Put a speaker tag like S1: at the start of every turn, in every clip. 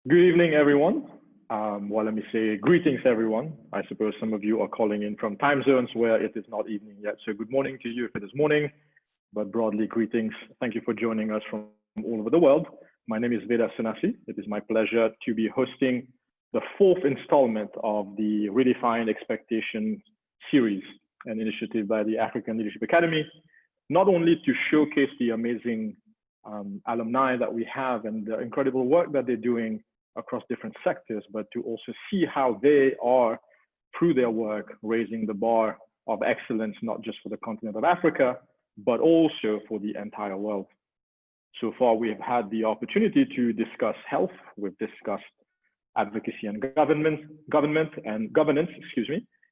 S1: Good evening, everyone. Well, let me say greetings, everyone. I suppose some of you are calling in from time zones where it is not evening yet. So good morning to you if it is morning, but broadly greetings. Thank you for joining us from all over the world. My name is Veda Sunassee. It is my pleasure to be hosting the fourth installment of the Redefine Expectations series, an initiative by the African Leadership Academy, not only to showcase the amazing alumni that we have and the incredible work that they're doing across different sectors, but to also see how they are, through their work, raising the bar of excellence, not just for the continent of Africa, but also for the entire world. So far, we have had the opportunity to discuss health. We've discussed advocacy and governance.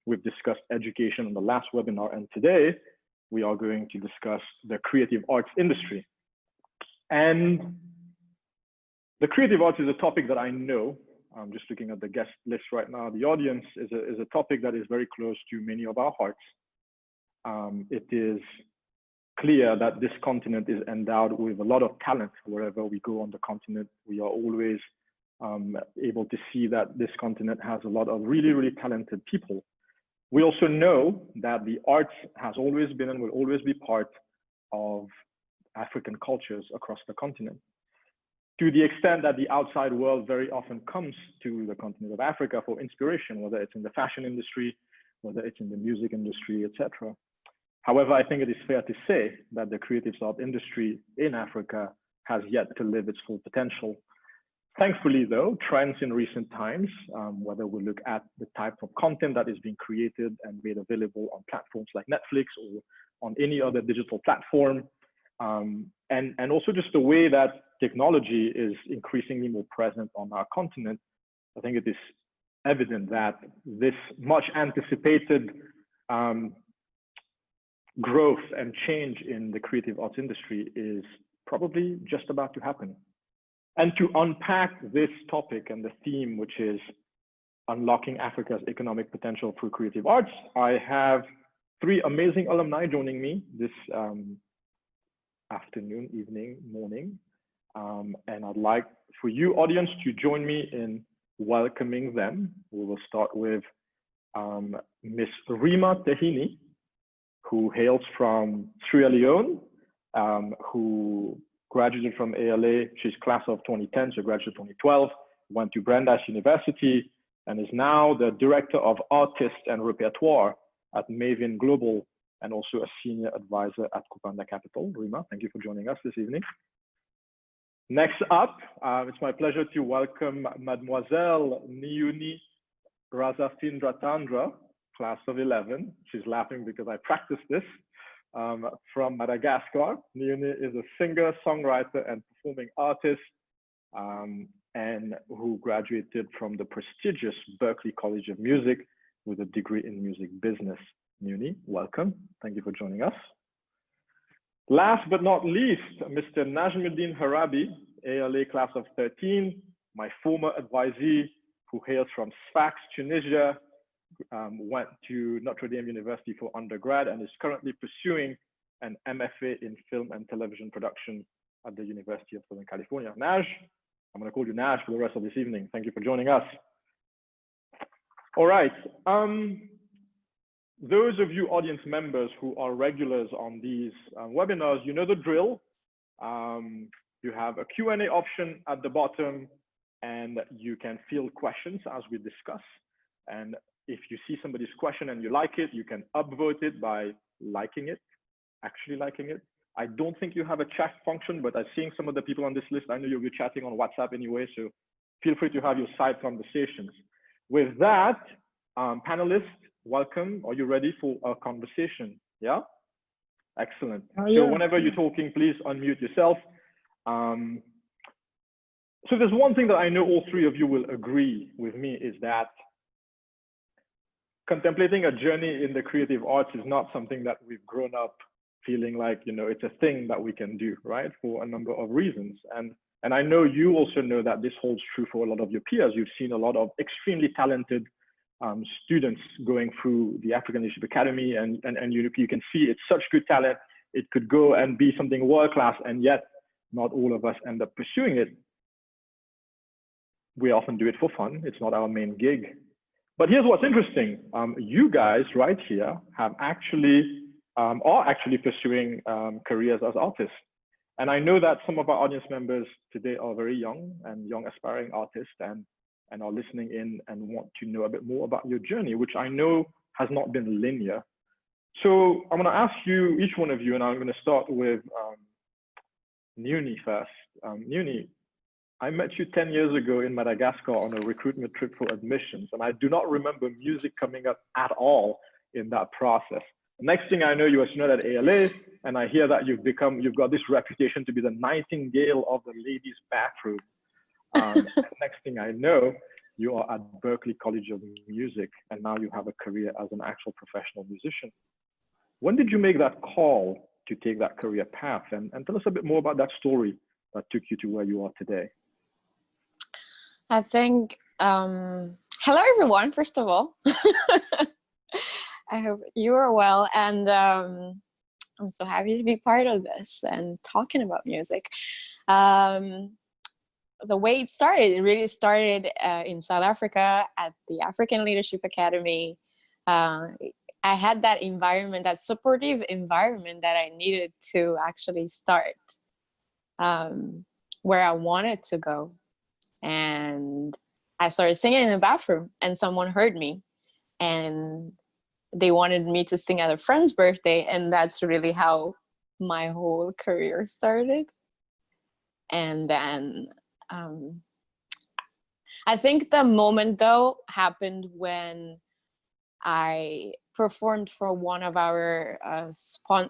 S1: We've discussed education in the last webinar, and today we are going to discuss the creative arts industry. And the creative arts is a topic that I know, I'm just looking at the guest list right now, the audience is a topic that is very close to many of our hearts. It is clear that this continent is endowed with a lot of talent. Wherever we go on the continent, we are always able to see that this continent has a lot of really, really talented people. We also know that the arts has always been and will always be part of African cultures across the continent, to the extent that the outside world very often comes to the continent of Africa for inspiration, whether it's in the fashion industry, whether it's in the music industry, etc. However, I think it is fair to say that the creative art industry in Africa has yet to live its full potential. Thankfully, though, trends in recent times, whether we look at the type of content that is being created and made available on platforms like Netflix or on any other digital platform, and also just the way that technology is increasingly more present on our continent, I think it is evident that this much anticipated growth and change in the creative arts industry is probably just about to happen. And to unpack this topic and the theme, which is unlocking Africa's economic potential through creative arts, I have three amazing alumni joining me this afternoon, evening, morning. And I'd like for you, audience, to join me in welcoming them. We will start with Miss Rima Tahini, who hails from Sierra Leone, who graduated from ALA. She's class of 2010, so graduated 2012, went to Brandeis University, and is now the Director of Artists and Repertoire at Mavin Global, and also a Senior Advisor at Kupanda Capital. Rima, thank you for joining us this evening. Next up, it's my pleasure to welcome Mademoiselle Ony Razafindratandra, class of 11. She's laughing because I practiced this, from Madagascar. Ony is a singer, songwriter, and performing artist, and who graduated from the prestigious Berklee College of Music with a degree in music business. Ony, welcome. Thank you for joining us. Last but not least, Mr. Najmeddine Harabi, ALA class of 13, my former advisee, who hails from Sfax, Tunisia, went to Notre Dame University for undergrad and is currently pursuing an MFA in film and television production at the University of Southern California. Naj, I'm going to call you Naj for the rest of this evening. Thank you for joining us. All right. Those of you audience members who are regulars on these webinars, you know the drill. You have a Q&A option at the bottom, and you can field questions as we discuss. And if you see somebody's question and you like it, you can upvote it by liking it, actually liking it. I don't think you have a chat function, but I'm seeing some of the people on this list. I know you'll be chatting on WhatsApp anyway, so feel free to have your side conversations. With that, panelists, welcome. Are you ready for a conversation? Yeah? Excellent.
S2: Yeah.
S1: So whenever you're talking, please unmute yourself. So there's one thing that I know all three of you will agree with me is that contemplating a journey in the creative arts is not something that we've grown up feeling like, you know, it's a thing that we can do, right? For a number of reasons. And I know you also know that this holds true for a lot of your peers. You've seen a lot of extremely talented students going through the African Leadership Academy, and you can see it's such good talent. It could go and be something world-class, and yet not all of us end up pursuing it. we often do it for fun. It's not our main gig. But here's what's interesting. You guys right here have actually, are actually pursuing careers as artists. And I know that some of our audience members today are very young and young aspiring artists and are listening in and want to know a bit more about your journey, which I know has not been linear. So I'm gonna ask you, each one of you, and I'm gonna start with Ony first. Ony, I met you 10 years ago in Madagascar on a recruitment trip for admissions, and I do not remember music coming up at all in that process. Next thing I know, you're a student at ALA, and I hear that you've got this reputation to be the nightingale of the ladies' bathroom. Next thing I know, you are at Berklee College of Music, and now you have a career as an actual professional musician. When did you make that call to take that career path? And tell us a bit more about that story that took you to where you are today.
S2: I think, hello everyone, first of all. I hope you are well. And I'm so happy to be part of this and talking about music. The way it started, it really started in South Africa at the African Leadership Academy. I had that environment, that supportive environment that I needed to actually start where I wanted to go. And I started singing in the bathroom, and someone heard me, and they wanted me to sing at a friend's birthday. And that's really how my whole career started. And then I think the moment though happened when I performed for one of our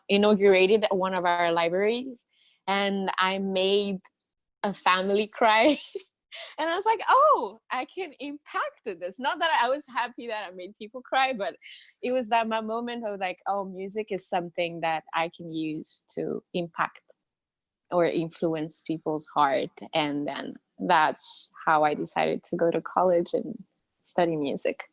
S2: inaugurated one of our libraries, and I made a family cry. And I was like, oh, I can impact this. Not that I was happy that I made people cry, but it was that my moment of like, oh, music is something that I can use to impact or influence people's heart. And then that's how I decided to go to college and study music.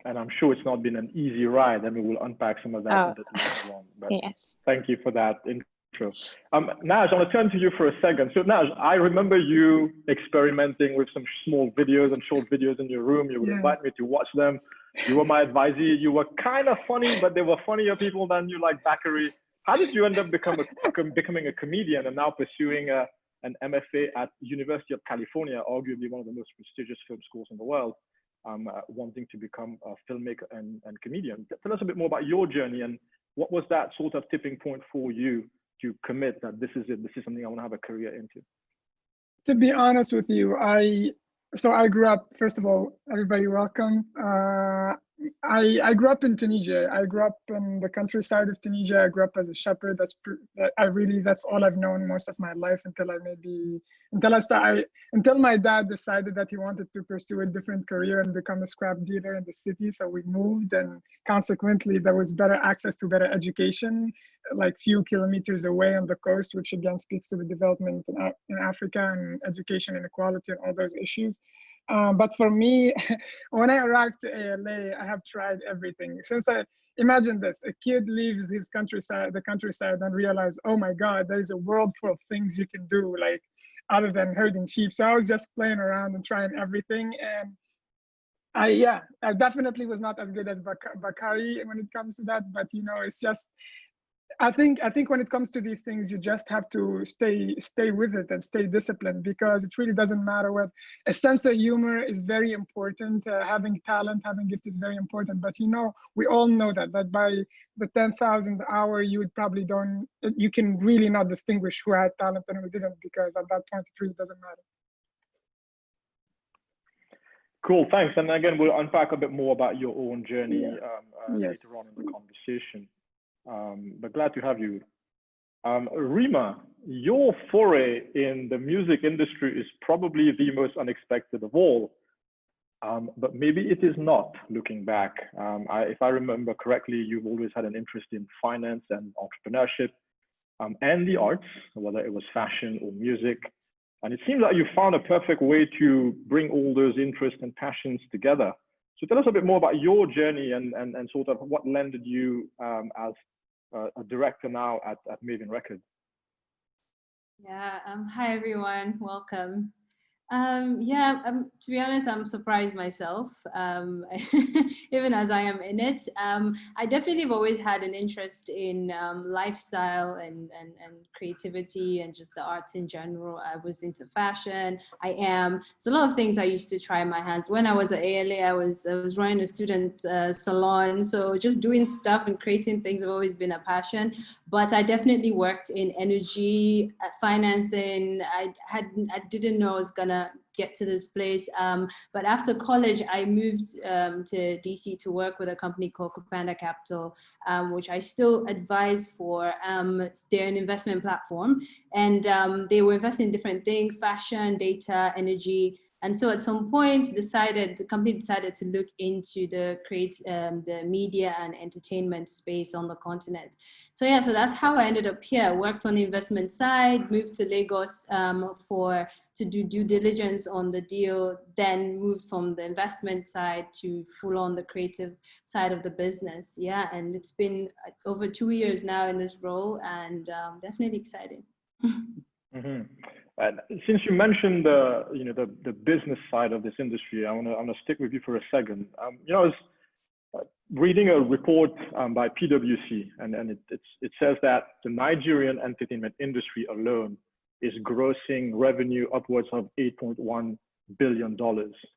S1: And I'm sure it's not been an easy ride. I mean, we'll unpack some of that a bit later on. But
S2: yes.
S1: Thank you for that intro. Naj, I want to turn to you for a second. So Naj, I remember you experimenting with some small videos and short videos in your room. You would invite me to watch them. You were my advisee. You were kind of funny, but there were funnier people than you, like Bakary. How did you end up becoming a comedian and now pursuing an MFA at University of California, arguably one of the most prestigious film schools in the world, wanting to become a filmmaker and comedian? Tell us a bit more about your journey, and what was that sort of tipping point for you to commit that this is it, this is something I want to have a career into?
S3: To be honest with you, I grew up, first of all, everybody welcome. I grew up in Tunisia. I grew up in the countryside of Tunisia. I grew up as a shepherd. That's all I've known most of my life until my dad decided that he wanted to pursue a different career and become a scrap dealer in the city. So we moved, and consequently there was better access to better education, like few kilometers away on the coast, which again speaks to the development in Africa and education inequality and all those issues. But for me, when I arrived to ALA, I have tried everything. Imagine this, a kid leaves the countryside and realizes, oh my God, there's a world full of things you can do, like other than herding sheep. So I was just playing around and trying everything. And I definitely was not as good as Bakary when it comes to that, but it's just, I think when it comes to these things, you just have to stay with it and stay disciplined, because it really doesn't matter what. A sense of humor is very important. Having talent, having gift is very important. But we all know that by the 10,000th hour, you can really not distinguish who had talent and who didn't, because at that point, it really doesn't matter.
S1: Cool, thanks. And again, we'll unpack a bit more about your own journey later on in the conversation. But glad to have you. Rima, your foray in the music industry is probably the most unexpected of all, but maybe it is not, looking back. If I remember correctly, you've always had an interest in finance and entrepreneurship and the arts, whether it was fashion or music. And it seems like you found a perfect way to bring all those interests and passions together. So tell us a bit more about your journey and sort of what landed you as a director now at Mavin Records.
S4: Yeah, hi everyone, welcome. To be honest, I'm surprised myself, even as I am in it. I definitely have always had an interest in lifestyle and creativity and just the arts in general. I was into fashion. I am. There's a lot of things I used to try my hands. When I was at ALA, I was running a student salon. So just doing stuff and creating things have always been a passion. But I definitely worked in energy, financing. I didn't know I was gonna get to this place. But after college, I moved to DC to work with a company called Kupanda Capital, which I still advise for. They're an investment platform, and they were investing in different things: fashion, data, energy. And so at some point the company decided to look into the media and entertainment space on the continent. So that's how I ended up here. Worked on the investment side, moved to Lagos to do due diligence on the deal, then moved from the investment side to full on the creative side of the business. Yeah, and it's been over 2 years now in this role, and definitely exciting.
S1: Mm-hmm. And since you mentioned the business side of this industry, I want to stick with you for a second. I was reading a report by PwC, and it says that the Nigerian entertainment industry alone is grossing revenue upwards of $8.1 billion,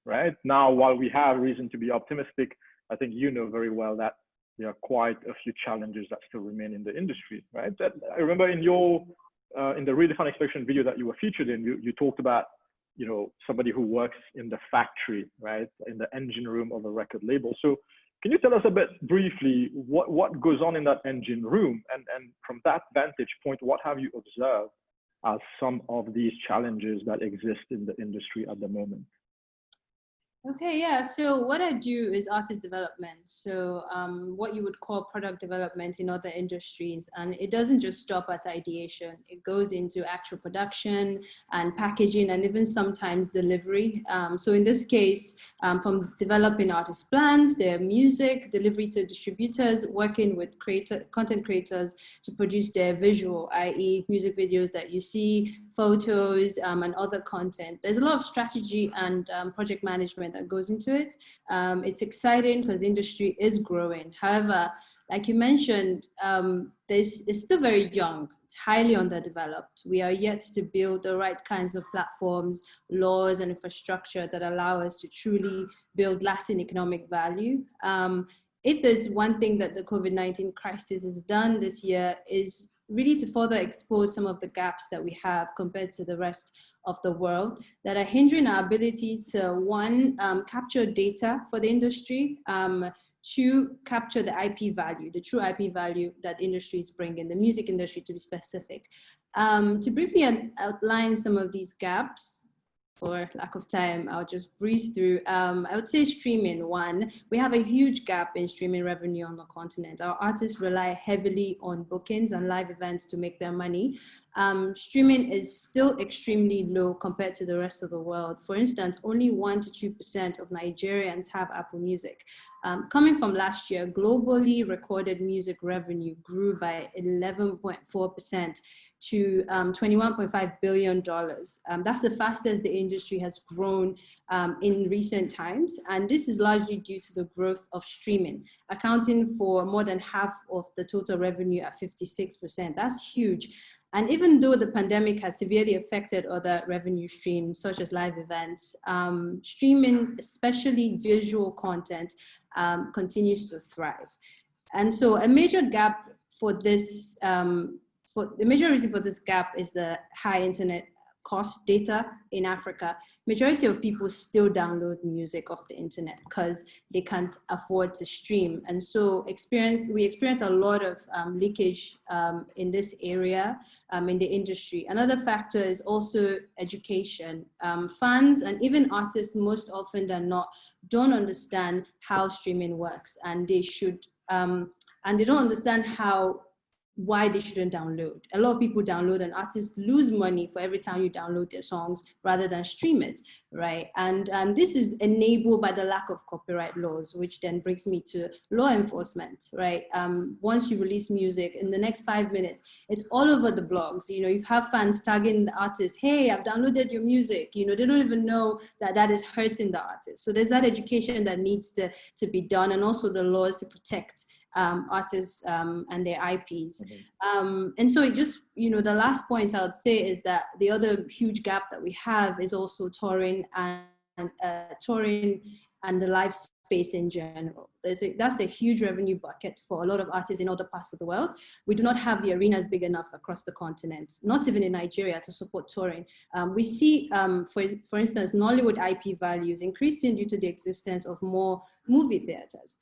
S1: right? Now, while we have reason to be optimistic, I think you know very well that there are quite a few challenges that still remain in the industry, right? That I remember in the Redefine Expectations video that you were featured in, you talked about, somebody who works in the factory, right? In the engine room of a record label. So can you tell us a bit briefly what goes on in that engine room? And from that vantage point, what have you observed as some of these challenges that exist in the industry at the moment?
S4: Okay, yeah. So what I do is artist development. So what you would call product development in other industries. And it doesn't just stop at ideation. It goes into actual production and packaging and even sometimes delivery. So in this case, from developing artist plans, their music, delivery to distributors, working with content creators to produce their visual, i.e. music videos that you see, photos, and other content. There's a lot of strategy and project management that goes into it. It's exciting because the industry is growing. However, like you mentioned, it's still very young. It's highly underdeveloped. We are yet to build the right kinds of platforms, laws, and infrastructure that allow us to truly build lasting economic value. If there's one thing that the COVID-19 crisis has done this year is really to further expose some of the gaps that we have compared to the rest of the world that are hindering our ability to, one, capture data for the industry, two, capture the IP value, the true IP value that industries bring in, the music industry to be specific. To briefly outline some of these gaps, for lack of time, I'll just breeze through. I would say streaming, one. We have a huge gap in streaming revenue on the continent. Our artists rely heavily on bookings and live events to make their money. Streaming is still extremely low compared to the rest of the world. For instance, only 1 to 2% of Nigerians have Apple Music. Coming from last year, globally recorded music revenue grew by 11.4% to $21.5 billion. That's the fastest the industry has grown in recent times. And this is largely due to the growth of streaming, accounting for more than half of the total revenue at 56%. That's huge. And even though the pandemic has severely affected other revenue streams, such as live events, streaming, especially visual content, continues to thrive. And so a major gap for this, the major reason for this gap is the high internet cost data in Africa. Majority of people still download music off the internet because they can't afford to stream. And so we experience a lot of leakage in this area in the industry. Another factor is also education. Fans and even artists most often than not don't understand how streaming works, and they should, and they don't understand how why they shouldn't download. A lot of people download, and artists lose money for every time you download their songs rather than stream it, right? And this is enabled by the lack of copyright laws, which then brings me to law enforcement, right? Once you release music, in the next 5 minutes, it's all over the blogs. You know, you have fans tagging the artist, hey, I've downloaded your music. You know, they don't even know that that is hurting the artist. So there's that education that needs to be done, and also the laws to protect artists and their IPs. And so it just, you know, the last point I would say is that the other huge gap that we have is also touring and the live space in general. That's a huge revenue bucket for a lot of artists in other parts of the world. We do not have the arenas big enough across the continent, not even in Nigeria, to support touring. We see, for instance, Nollywood IP values increasing due to the existence of more movie theaters.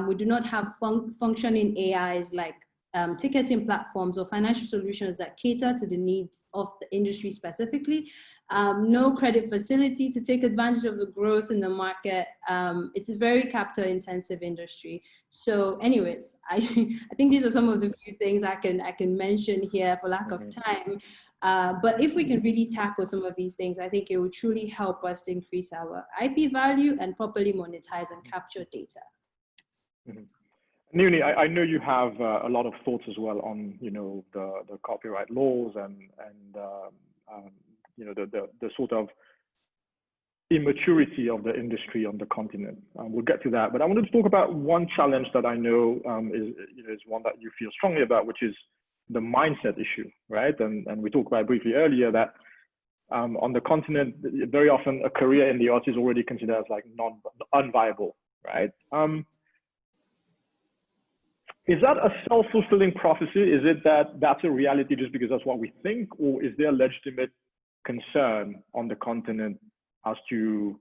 S4: We do not have functioning AIs like ticketing platforms or financial solutions that cater to the needs of the industry specifically. No credit facility to take advantage of the growth in the market. It's a very capital intensive industry. So anyways, I think these are some of the few things I can mention here for lack of time. But if we can really tackle some of these things, I think it would truly help us to increase our IP value and properly monetize and capture data.
S1: Ony, I know you have a lot of thoughts as well on, you know, the copyright laws and you know, the sort of immaturity of the industry on the continent. We'll get to that, but I wanted to talk about one challenge that I know is one that you feel strongly about, which is the mindset issue, right? And we talked about briefly earlier that on the continent, very often a career in the arts is already considered as like unviable, right? Is that a self-fulfilling prophecy? Is it that that's a reality just because that's what we think, or is there a legitimate concern on the continent as to,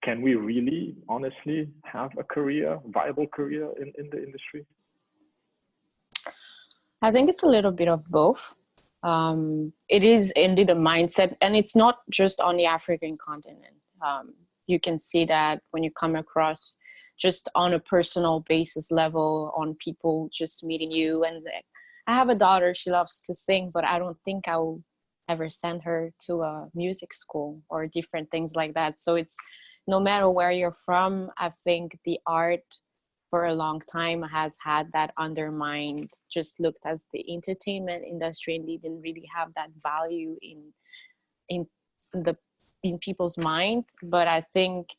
S1: can we really honestly have a career, viable career in the industry?
S2: I think it's a little bit of both. It is indeed a mindset, and it's not just on the African continent. You can see that when you come across just on a personal basis level, on people just meeting you. And I have a daughter, she loves to sing, but I don't think I will ever send her to a music school or different things like that. So it's, no matter where you're from, I think the art for a long time has had that undermined, just looked as the entertainment industry, and they didn't really have that value in people's mind. But I think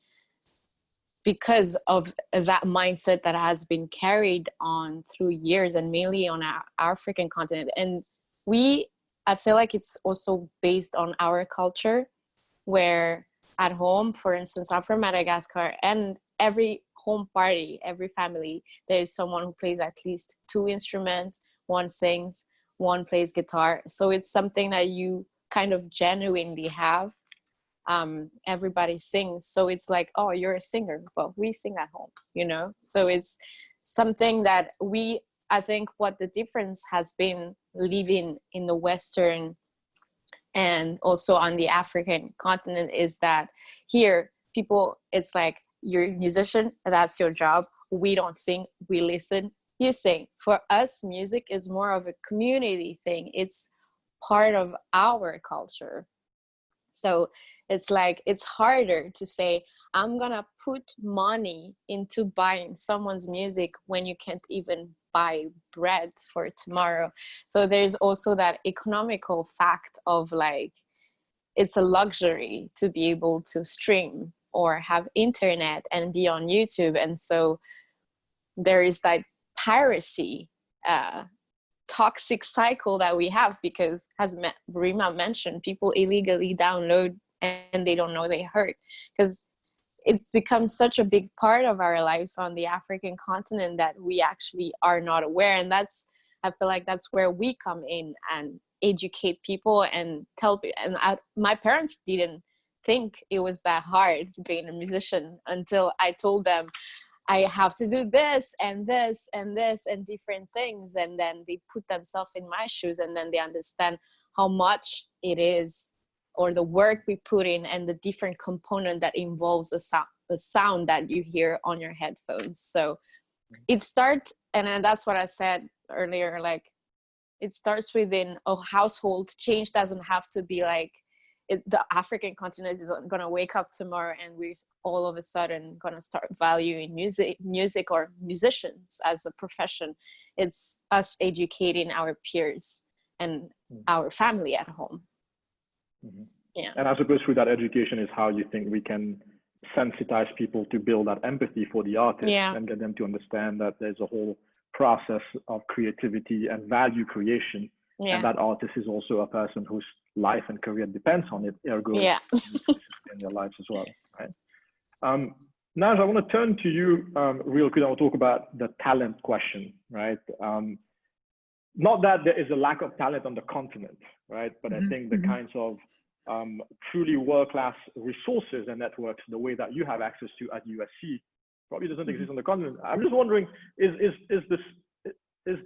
S2: because of that mindset that has been carried on through years, and mainly on our African continent, and I feel like it's also based on our culture, where at home, for instance, I'm from Madagascar, and every home party, every family, there's someone who plays at least 2 instruments, one sings, one plays guitar. So it's something that you kind of genuinely have. Everybody sings, so it's like, oh, you're a singer, well, we sing at home, you know. So it's something that I think what the difference has been living in the Western and also on the African continent is that here people, it's like, you're a musician, that's your job, we don't sing, we listen, you sing. For us, music is more of a community thing, it's part of our culture. So it's like, it's harder to say, I'm gonna put money into buying someone's music when you can't even buy bread for tomorrow. So there's also that economical fact of like, it's a luxury to be able to stream or have internet and be on YouTube. And so there is that piracy, toxic cycle that we have, because as Rima mentioned, people illegally download and they don't know they hurt, because it becomes such a big part of our lives on the African continent that we actually are not aware. And I feel like that's where we come in and educate people and tell people. And my parents didn't think it was that hard being a musician until I told them I have to do this and this and this and different things. And then they put themselves in my shoes, and then they understand how much it is, or the work we put in, and the different component that involves a sound that you hear on your headphones. So it starts, and then that's what I said earlier, like It starts within a household. Change doesn't have to be like the African continent is going to wake up tomorrow and we're all of a sudden going to start valuing music or musicians as a profession. It's us educating our peers and our family at home.
S1: Mm-hmm.
S2: Yeah.
S1: And I suppose through that education is how you think we can sensitize people to build that empathy for the artist and get them to understand that there's a whole process of creativity and value creation. And that artist is also a person whose life and career depends on it, ergo in their lives as well, right? Naj, I want to turn to you real quick. I will talk about the talent question, right? Not that there is a lack of talent on the continent, right? But I think the kinds of truly world-class resources and networks, the way that you have access to at USC, probably doesn't exist on the continent. I'm just wondering, is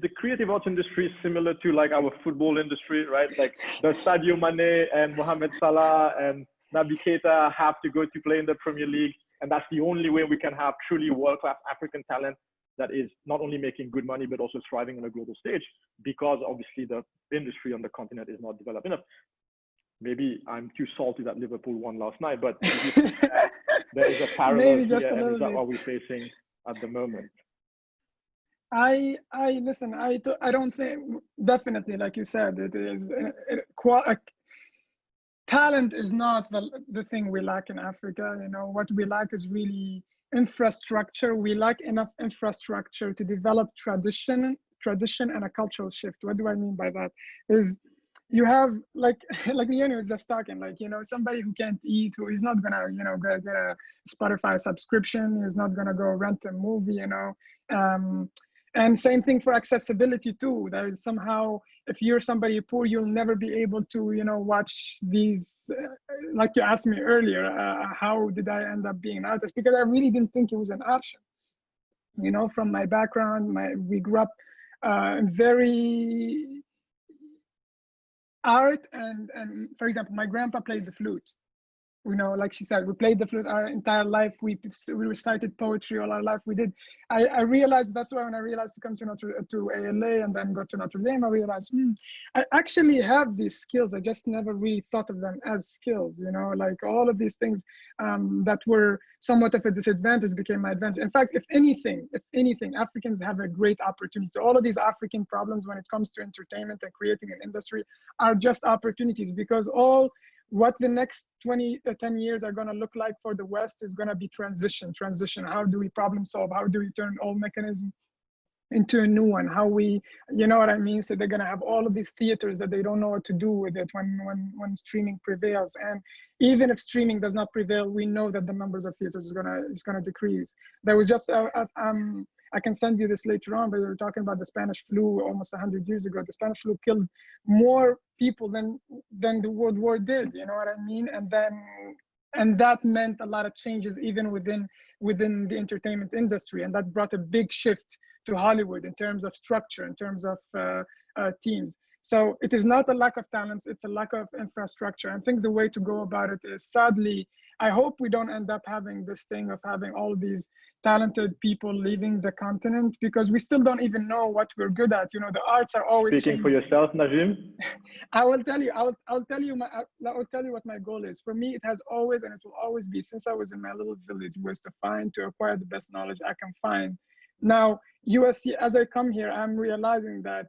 S1: the creative arts industry similar to like our football industry, right? Like does Sadio Mane and Mohamed Salah and Naby Keita have to go to play in the Premier League? And that's the only way we can have truly world-class African talent that is not only making good money, but also thriving on a global stage, because obviously the industry on the continent is not developed enough. Maybe I'm too salty that Liverpool won last night, but there is a parallel here, and is that what we're facing at the moment?
S3: Listen, I don't think, definitely, like you said, it is talent is not the thing we lack in Africa. You know, what we lack is really infrastructure. We lack enough infrastructure to develop tradition and a cultural shift. What do I mean by that? Is you have like Leonie was just talking, like, you know, somebody who can't eat, who is not gonna, you know, get a Spotify subscription, is not gonna go rent a movie, you know. And same thing for accessibility too. There is somehow, if you're somebody poor, you'll never be able to, you know, watch these, like you asked me earlier, how did I end up being an artist? Because I really didn't think it was an option. You know, from my background, we grew up very art and for example, my grandpa played the flute. You know, like she said, we played the flute our entire life. We recited poetry all our life. We did. I realized, that's why when I realized to come to ALA and then go to Notre Dame, I realized I actually have these skills. I just never really thought of them as skills. You know, like all of these things that were somewhat of a disadvantage became my advantage. In fact, if anything, Africans have a great opportunity. So all of these African problems when it comes to entertainment and creating an industry are just opportunities, because what the next 10 years are going to look like for the West is going to be transition. How do we problem solve? How do we turn old mechanism into a new one? How we, you know what I mean? So they're going to have all of these theaters that they don't know what to do with it when streaming prevails. And even if streaming does not prevail, we know that the numbers of theaters is going to decrease. There was just I can send you this later on, but we were talking about the Spanish flu almost 100 years ago. The Spanish flu killed more people than the World War did, you know what I mean? And that meant a lot of changes even within the entertainment industry. And that brought a big shift to Hollywood in terms of structure, in terms of teams. So it is not a lack of talents, it's a lack of infrastructure. I think the way to go about it is, sadly, I hope we don't end up having this thing of having all these talented people leaving the continent, because we still don't even know what we're good at. You know, the arts are always
S1: speaking for yourself, Najim.
S3: I will tell you. I'll tell you what my goal is. For me, it has always, and it will always be, since I was in my little village, was to acquire the best knowledge I can find. Now, USC, as I come here, I'm realizing that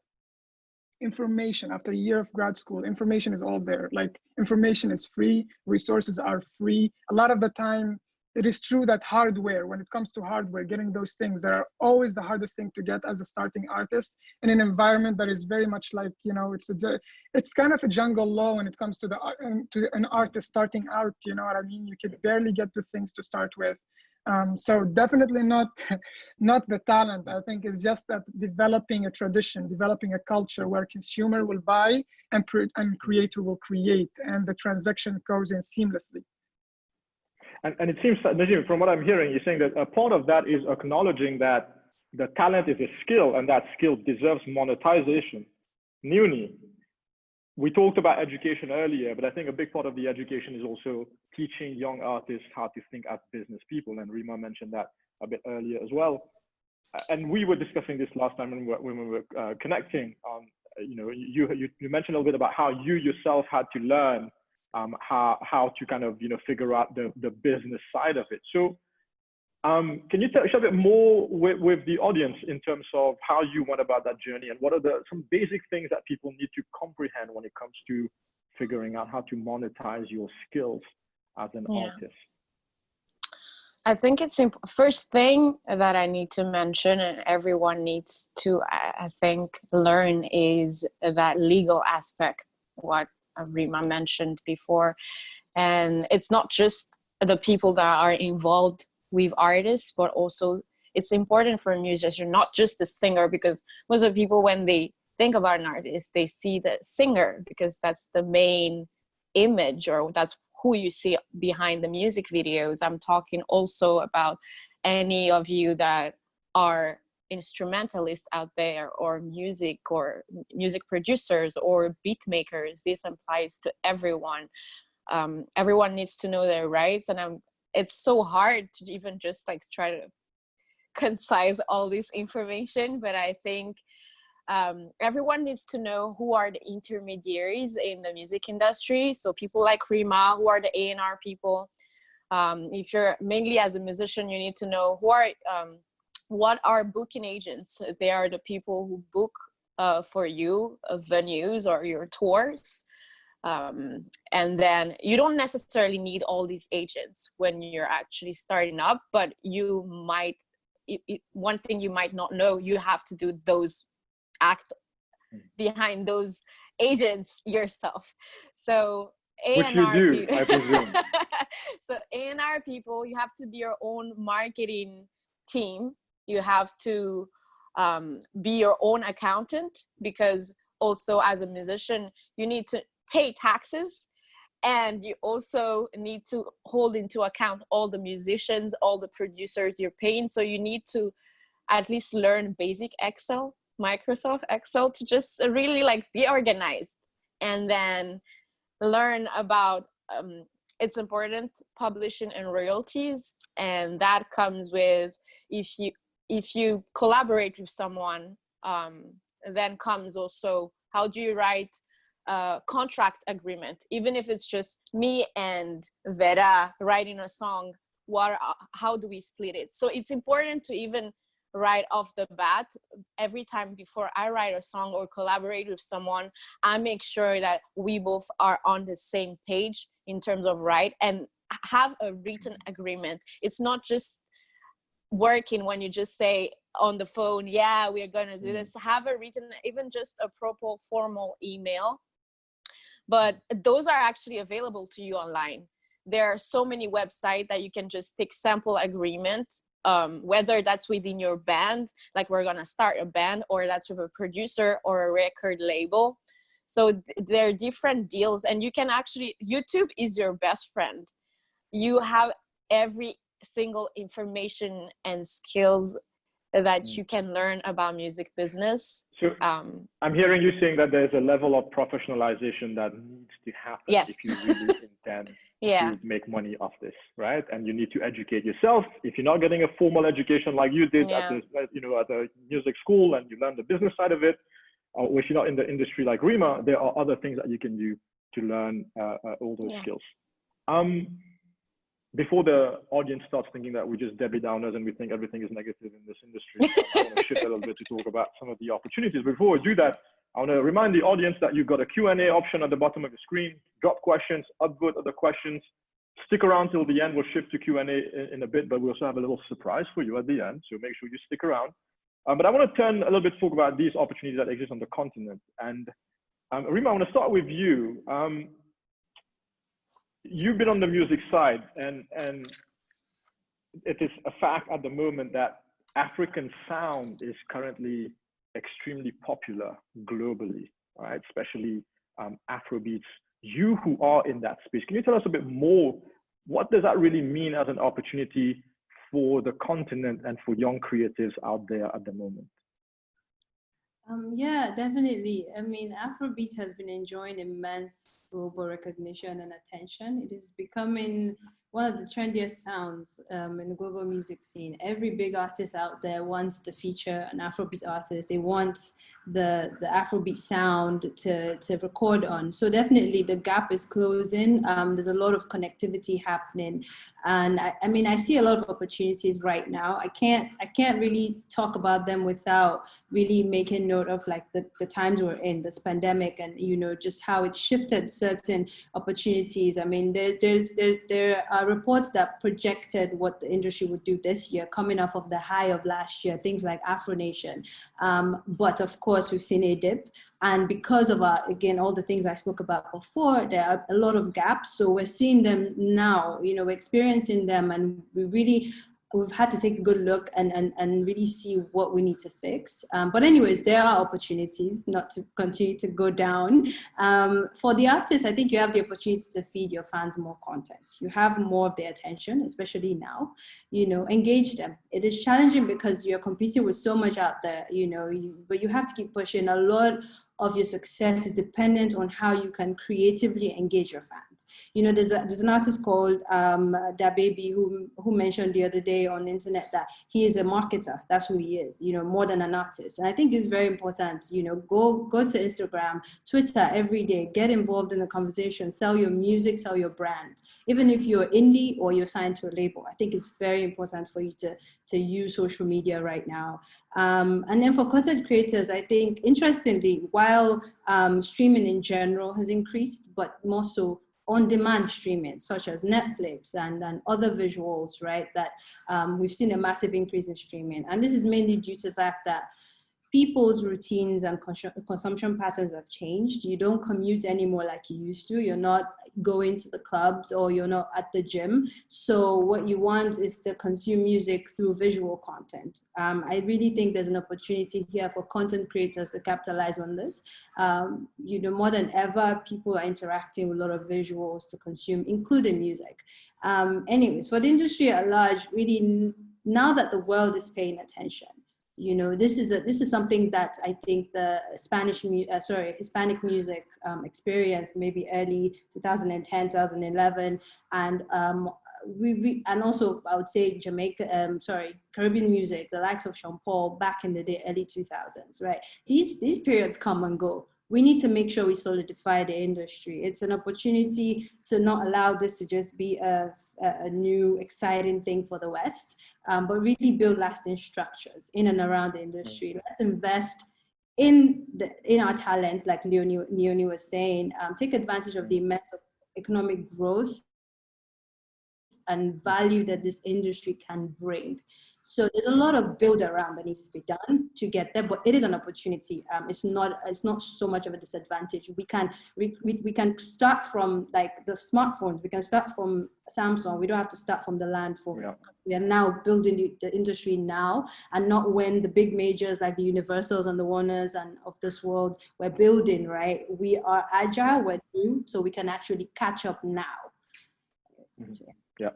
S3: information, after a year of grad school, information is all there. Like, information is free, resources are free. A lot of the time, it is true that hardware, when it comes to hardware, getting those things, they're always the hardest thing to get as a starting artist in an environment that is very much like, you know, it's kind of a jungle law when it comes to an artist starting out. You know what I mean? You could barely get the things to start with. So definitely not the talent. I think it's just that developing a tradition, developing a culture where consumer will buy and creator will create, and the transaction goes in seamlessly.
S1: And it seems that, Najim, from what I'm hearing, you're saying that a part of that is acknowledging that the talent is a skill and that skill deserves monetization. Ony, we talked about education earlier, but I think a big part of the education is also teaching young artists how to think as business people. And Rima mentioned that a bit earlier as well. And we were discussing this last time when we were connecting. you mentioned a little bit about how you yourself had to learn how to kind of figure out the business side of it. So can you share a bit more with the audience in terms of how you went about that journey, and what are some basic things that people need to comprehend when it comes to figuring out how to monetize your skills as an artist?
S2: I think it's first thing that I need to mention, and everyone needs to, I think, learn, is that legal aspect, what Rima mentioned before. And it's not just the people that are involved with artists, but also it's important for a musician, not just the singer, because most of the people, when they think about an artist, they see the singer because that's the main image, or that's who you see behind the music videos. I'm talking also about any of you that are instrumentalists out there, or music producers or beat makers. This applies to everyone. Everyone needs to know their rights, and it's so hard to even just like try to concise all this information, but I think everyone needs to know who are the intermediaries in the music industry. So people like Rima, who are the A&R people. If you're mainly as a musician, you need to know what are booking agents. They are the people who book for you venues or your tours. And then you don't necessarily need all these agents when you're actually starting up, but you might, one thing you might not know, you have to do those act behind those agents yourself. So
S1: which you do, I presume.
S2: So A&R people, you have to be your own marketing team. You have to be your own accountant, because also as a musician, you need to pay taxes, and you also need to hold into account all the musicians, all the producers you're paying. So you need to at least learn basic Excel, Microsoft Excel, to just really like be organized, and then learn about it's important, publishing and royalties. And that comes with, if you collaborate with someone, then comes also how do you write a contract agreement. Even if it's just me and Veda writing a song, how do we split it? So it's important to even right off the bat, every time before I write a song or collaborate with someone, I make sure that we both are on the same page in terms of write, and have a written agreement. It's not just working when you just say on the phone, yeah, we're gonna do this. Have a written, even just a proper formal email. But those are actually available to you online. There are so many websites that you can just take sample agreement, whether that's within your band, like we're gonna start a band, or that's with a producer or a record label. So there are different deals, and you can actually, YouTube is your best friend. You have every single information and skills that you can learn about music business.
S1: So I'm hearing you saying that there's a level of professionalization that needs to happen if you really intend to make money off this, right? And you need to educate yourself. If you're not getting a formal education like you did at a music school, and you learn the business side of it, or if you're not in the industry like Rima, there are other things that you can do to learn all those skills. Before the audience starts thinking that we're just Debbie Downers and we think everything is negative in this industry, I want to shift a little bit to talk about some of the opportunities. Before we do that, I want to remind the audience that you've got a Q&A option at the bottom of the screen. Drop questions, upvote other questions. Stick around till the end. We'll shift to Q&A in a bit, but we also have a little surprise for you at the end, so make sure you stick around. But I want to turn a little bit, talk about these opportunities that exist on the continent. And Rima, I want to start with you. You've been on the music side, and it is a fact at the moment that African sound is currently extremely popular globally, right? Especially Afrobeats. You who are in that space, can you tell us a bit more? What does that really mean as an opportunity for the continent and for young creatives out there at the moment?
S4: Yeah, definitely. I mean, Afrobeat has been enjoying immense global recognition and attention. It is becoming one of the trendiest sounds in the global music scene. Every big artist out there wants to feature an Afrobeat artist. They want the Afrobeat sound to record on. So definitely the gap is closing. There's a lot of connectivity happening. And I mean, I see a lot of opportunities right now. I can't really talk about them without really making note of like the times we're in, this pandemic, and you know, just how it shifted certain opportunities. I mean, there are reports that projected what the industry would do this year, coming off of the high of last year, things like Afro Nation. But of course, we've seen a dip. And because of again, all the things I spoke about before, there are a lot of gaps. So we're seeing them now, you know, we're experiencing them, and we've had to take a good look and really see what we need to fix. But anyways, there are opportunities not to continue to go down. For the artists, I think you have the opportunity to feed your fans more content. You have more of their attention, especially now, you know, engage them. It is challenging because you're competing with so much out there, you know, but you have to keep pushing. A lot of your success is dependent on how you can creatively engage your fans. You know, there's an artist called DaBaby who mentioned the other day on the internet that he is a marketer. That's who he is, you know, more than an artist. And I think it's very important, you know, go to Instagram, Twitter every day, get involved in the conversation, sell your music, sell your brand. Even if you're indie or you're signed to a label, I think it's very important for you to use social media right now. And then for content creators, I think, interestingly, while streaming in general has increased, but more so on-demand streaming, such as Netflix and other visuals, right, that we've seen a massive increase in streaming. And this is mainly due to the fact that people's routines and consumption patterns have changed. You don't commute anymore like you used to. You're not going to the clubs or you're not at the gym. So what you want is to consume music through visual content. I really think there's an opportunity here for content creators to capitalize on this. You know, more than ever, people are interacting with a lot of visuals to consume, including music. Anyways, for the industry at large, really, now that the world is paying attention, you know, this is something that I think the Hispanic music experienced maybe early 2010, 2011, and and also I would say Caribbean music, the likes of Sean Paul back in the day, early 2000s, right? These periods come and go. We need to make sure we solidify the industry. It's an opportunity to not allow this to just be a new exciting thing for the West, but really build lasting structures in and around the industry. Let's invest in our talent, like Leonie was saying. Take advantage of the immense economic growth and value that this industry can bring. So there's a lot of build around that needs to be done to get there, but it is an opportunity. It's not so much of a disadvantage. We can start from like the smartphones. We can start from Samsung. We don't have to start from the land phone. Yeah. We are now building the industry now, and not when the big majors like the Universals and the Warners and of this world we're building, right? We are agile, we're new, so we can actually catch up now.
S1: Yeah.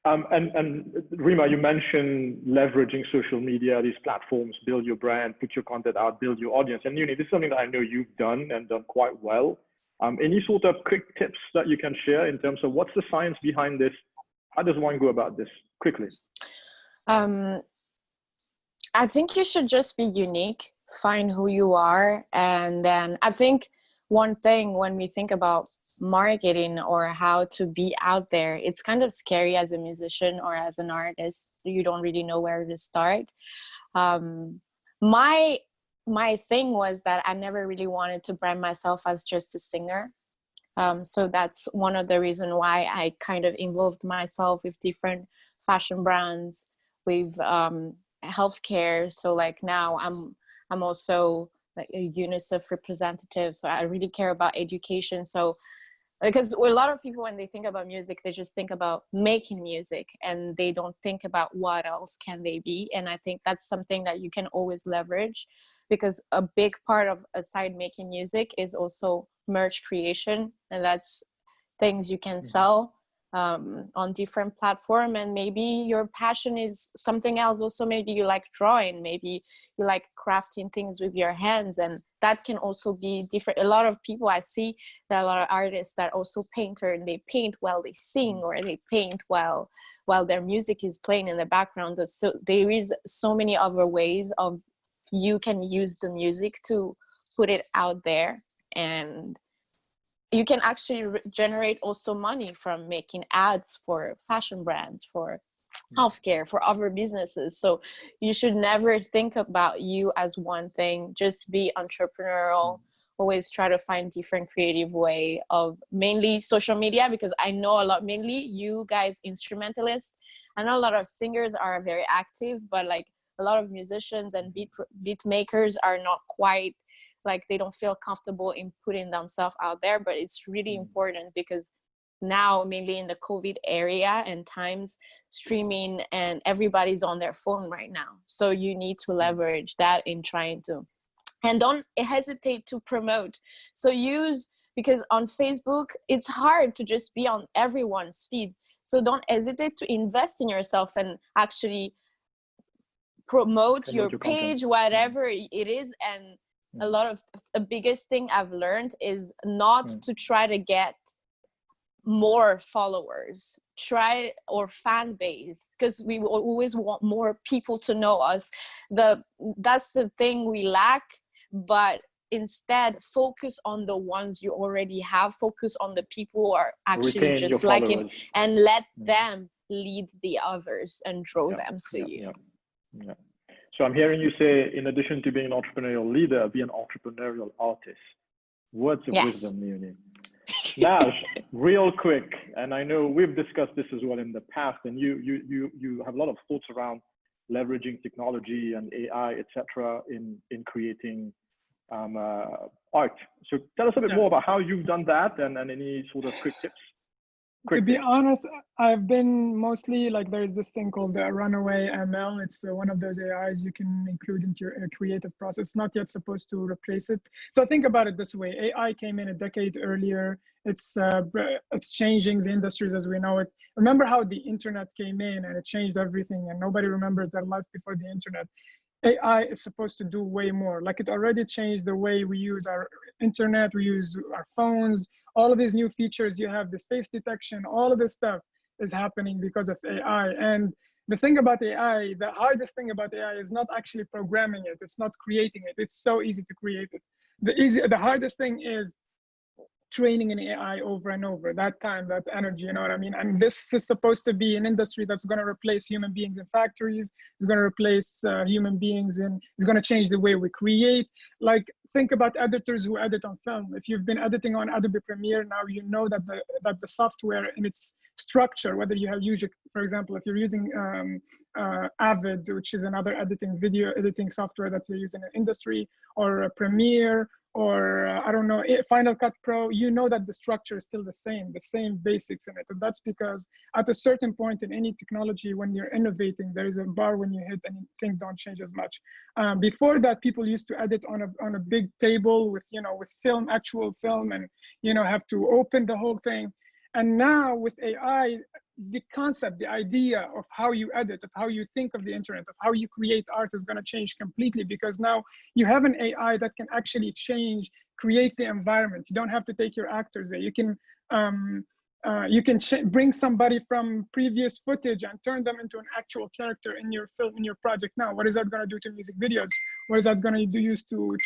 S1: And Rima, you mentioned leveraging social media, these platforms, build your brand, put your content out, build your audience. And Ony, this is something that I know you've done and done quite well. Any sort of quick tips that you can share in terms of what's the science behind this? How does one go about this quickly?
S2: I think you should just be unique, find who you are. And then I think one thing when we think about marketing or how to be out there, it's kind of scary as a musician or as an artist. You don't really know where to start. My thing was that I never really wanted to brand myself as just a singer. So that's one of the reasons why I kind of involved myself with different fashion brands, with healthcare. So like now I'm also like a UNICEF representative. So I really care about education. So because a lot of people, when they think about music, they just think about making music and they don't think about what else can they be. And I think that's something that you can always leverage, because a big part of aside making music is also merch creation. And that's things you can sell. on different platform, and maybe your passion is something else. Also, maybe you like drawing, maybe you like crafting things with your hands, and that can also be different. A lot of people I see, that a lot of artists that also painter, and they paint while they sing, or they paint while their music is playing in the background. But so there is so many other ways of you can use the music to put it out there, and you can actually generate also money from making ads for fashion brands, for healthcare, for other businesses. So you should never think about you as one thing. Just be entrepreneurial. Always try to find different creative way of, mainly social media, because I know a lot, mainly you guys instrumentalists, I know a lot of singers are very active, but like a lot of musicians and beat makers are not quite, like they don't feel comfortable in putting themselves out there. But it's really important, because now, mainly in the COVID area and times, streaming and everybody's on their phone right now. So you need to leverage that in trying to, and don't hesitate to promote. So because on Facebook, it's hard to just be on everyone's feed. So don't hesitate to invest in yourself and actually promote your page, whatever it is. And a lot of the biggest thing I've learned is not to try to get more followers, or fan base, because we always want more people to know us. That's the thing we lack. But instead, focus on the ones you already have. Focus on the people who are actually just liking, and let them lead the others and draw them to you.
S1: So I'm hearing you say, in addition to being an entrepreneurial leader, be an entrepreneurial artist. Words of wisdom, Ony. Now, real quick, and I know we've discussed this as well in the past, and you have a lot of thoughts around leveraging technology and AI, etc., in creating art. So tell us a bit more about how you've done that, and any sort of quick tips.
S3: To be honest, I've been mostly like, there's this thing called the runaway ML. It's one of those AIs you can include into your creative process, not yet supposed to replace it. So think about it this way. AI came in a decade earlier. It's changing the industries as we know it. Remember how the internet came in and it changed everything, and nobody remembers their life before the internet. AI is supposed to do way more. Like, it already changed the way we use our internet, we use our phones, all of these new features. You have this face detection, all of this stuff is happening because of AI. And the thing about AI, the hardest thing about AI is not actually programming it. It's not creating it. It's so easy to create it. The hardest thing is training an AI over and over, that time, that energy, you know what I mean? And this is supposed to be an industry that's going to replace human beings in factories. It's going to replace human beings, and it's going to change the way we create. Like, think about editors who edit on film. If you've been editing on Adobe Premiere, now you know that the software in its structure, whether you have used, for example, if you're using Avid, which is another video editing software that you use in the industry, or Premiere, or I don't know, Final Cut Pro, you know that the structure is still the same basics in it. And that's because at a certain point in any technology, when you're innovating, there is a bar when you hit and things don't change as much. Before that, people used to edit on a big table with, with film, actual film, and, have to open the whole thing. And now with AI, the concept, the idea of how you edit, of how you think of the internet, of how you create art is going to change completely, because now you have an AI that can actually create the environment. You don't have to take your actors there. You can bring somebody from previous footage and turn them into an actual character in your film, in your project. Now, what is that going to do to music videos? What is that going to do used to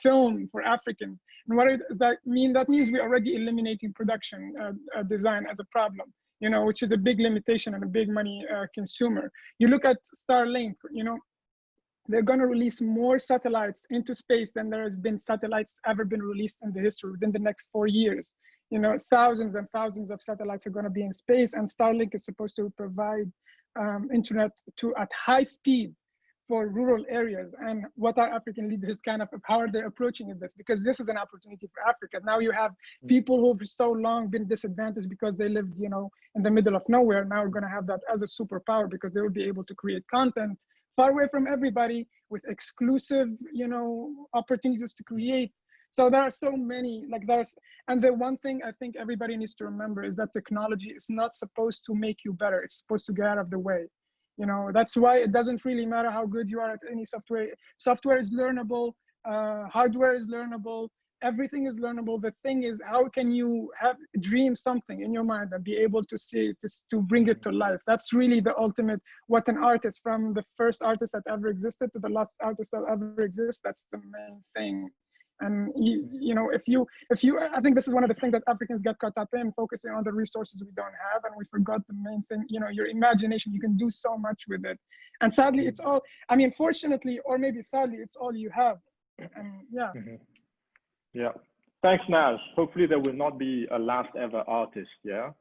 S3: film for Africans? And what does that mean? That means we're already eliminating production design as a problem, which is a big limitation and a big money consumer. You look at Starlink, they're going to release more satellites into space than there has been satellites ever been released in the history within the next 4 years. Thousands and thousands of satellites are going to be in space, and Starlink is supposed to provide internet at high speed for rural areas. And what are African leaders how are they approaching this? Because this is an opportunity for Africa. Now you have people who have for so long been disadvantaged because they lived, in the middle of nowhere. Now we're going to have that as a superpower, because they will be able to create content far away from everybody with exclusive, opportunities to create. So there are so many, like and the one thing I think everybody needs to remember is that technology is not supposed to make you better. It's supposed to get out of the way. You know, that's why it doesn't really matter how good you are at any software. Software is learnable, hardware is learnable, everything is learnable. The thing is, how can you dream something in your mind and be able to see it, to bring it to life? That's really the ultimate, what an artist, from the first artist that ever existed to the last artist that ever exists, that's the main thing. And you know, if you, I think this is one of the things that Africans get caught up in, focusing on the resources we don't have, and we forgot the main thing. You know, your imagination, you can do so much with it. And sadly, it's all, I mean, fortunately, or maybe sadly, it's all you have. And yeah.
S1: Yeah. Thanks, Naz. Hopefully there will not be a last ever artist. Yeah.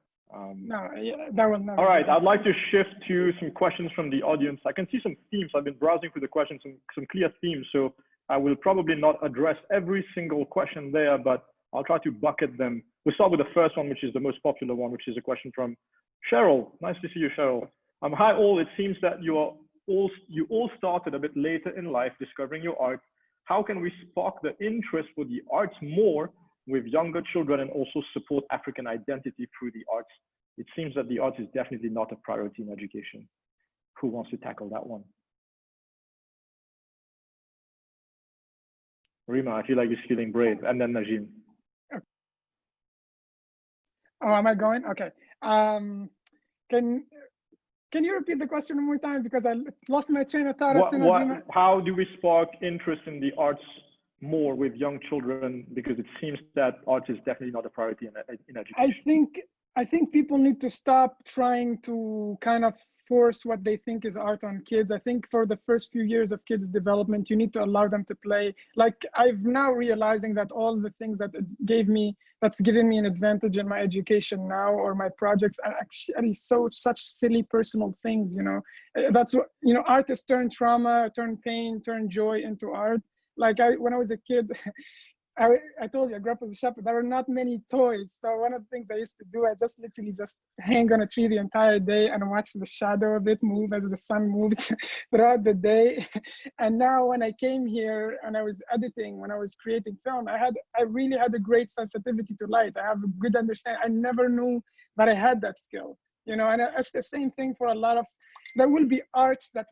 S3: No, yeah, that will never.
S1: All right. I'd like to shift to some questions from the audience. I can see some themes. I've been browsing through the questions, some clear themes. So I will probably not address every single question there, but I'll try to bucket them. We'll start with the first one, which is the most popular one, which is a question from Cheryl. Nice to see you, Cheryl. Hi all. It seems that you all started a bit later in life discovering your art. How can we spark the interest for the arts more with younger children and also support African identity through the arts? It seems that the arts is definitely not a priority in education. Who wants to tackle that one? Rima, I feel like he's feeling brave, and then Najim.
S3: Oh, am I going? Okay. Can you repeat the question one more time, because I lost my train of thought as soon as Rima.
S1: How do we spark interest in the arts more with young children? Because it seems that arts is definitely not a priority in education.
S3: I think people need to stop trying to kind of force what they think is art on kids. I think for the first few years of kids' development, you need to allow them to play. Like, I've now realizing that all the things that that's given me an advantage in my education now, or my projects, are actually such silly personal things, you know. That's what, you know, artists turn trauma, turn pain, turn joy into art. Like when I was a kid, I told you, I grew up as a shepherd. There were not many toys. So one of the things I used to do, I just literally just hang on a tree the entire day and watch the shadow of it move as the sun moves throughout the day. And now when I came here and I was editing, when I was creating film, I really had a great sensitivity to light. I have a good understanding. I never knew that I had that skill, you know, and it's the same thing for a lot of, there will be arts that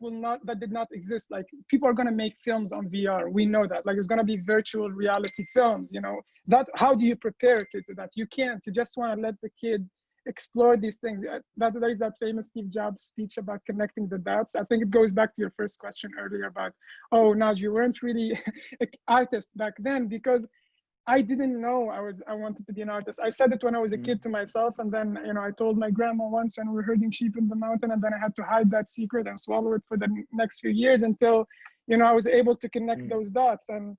S3: did not exist. Like, people are going to make films on VR. We know that. Like, there's going to be virtual reality films, you know. That, how do you prepare to that? You can't. You just want to let the kid explore these things. There is that famous Steve Jobs speech about connecting the dots. I think it goes back to your first question earlier about, oh, Naj, you weren't really an artist back then, because I didn't know I wanted to be an artist. I said it when I was a kid to myself, and then, you know, I told my grandma once when we were herding sheep in the mountain, and then I had to hide that secret and swallow it for the next few years until, you know, I was able to connect those dots. And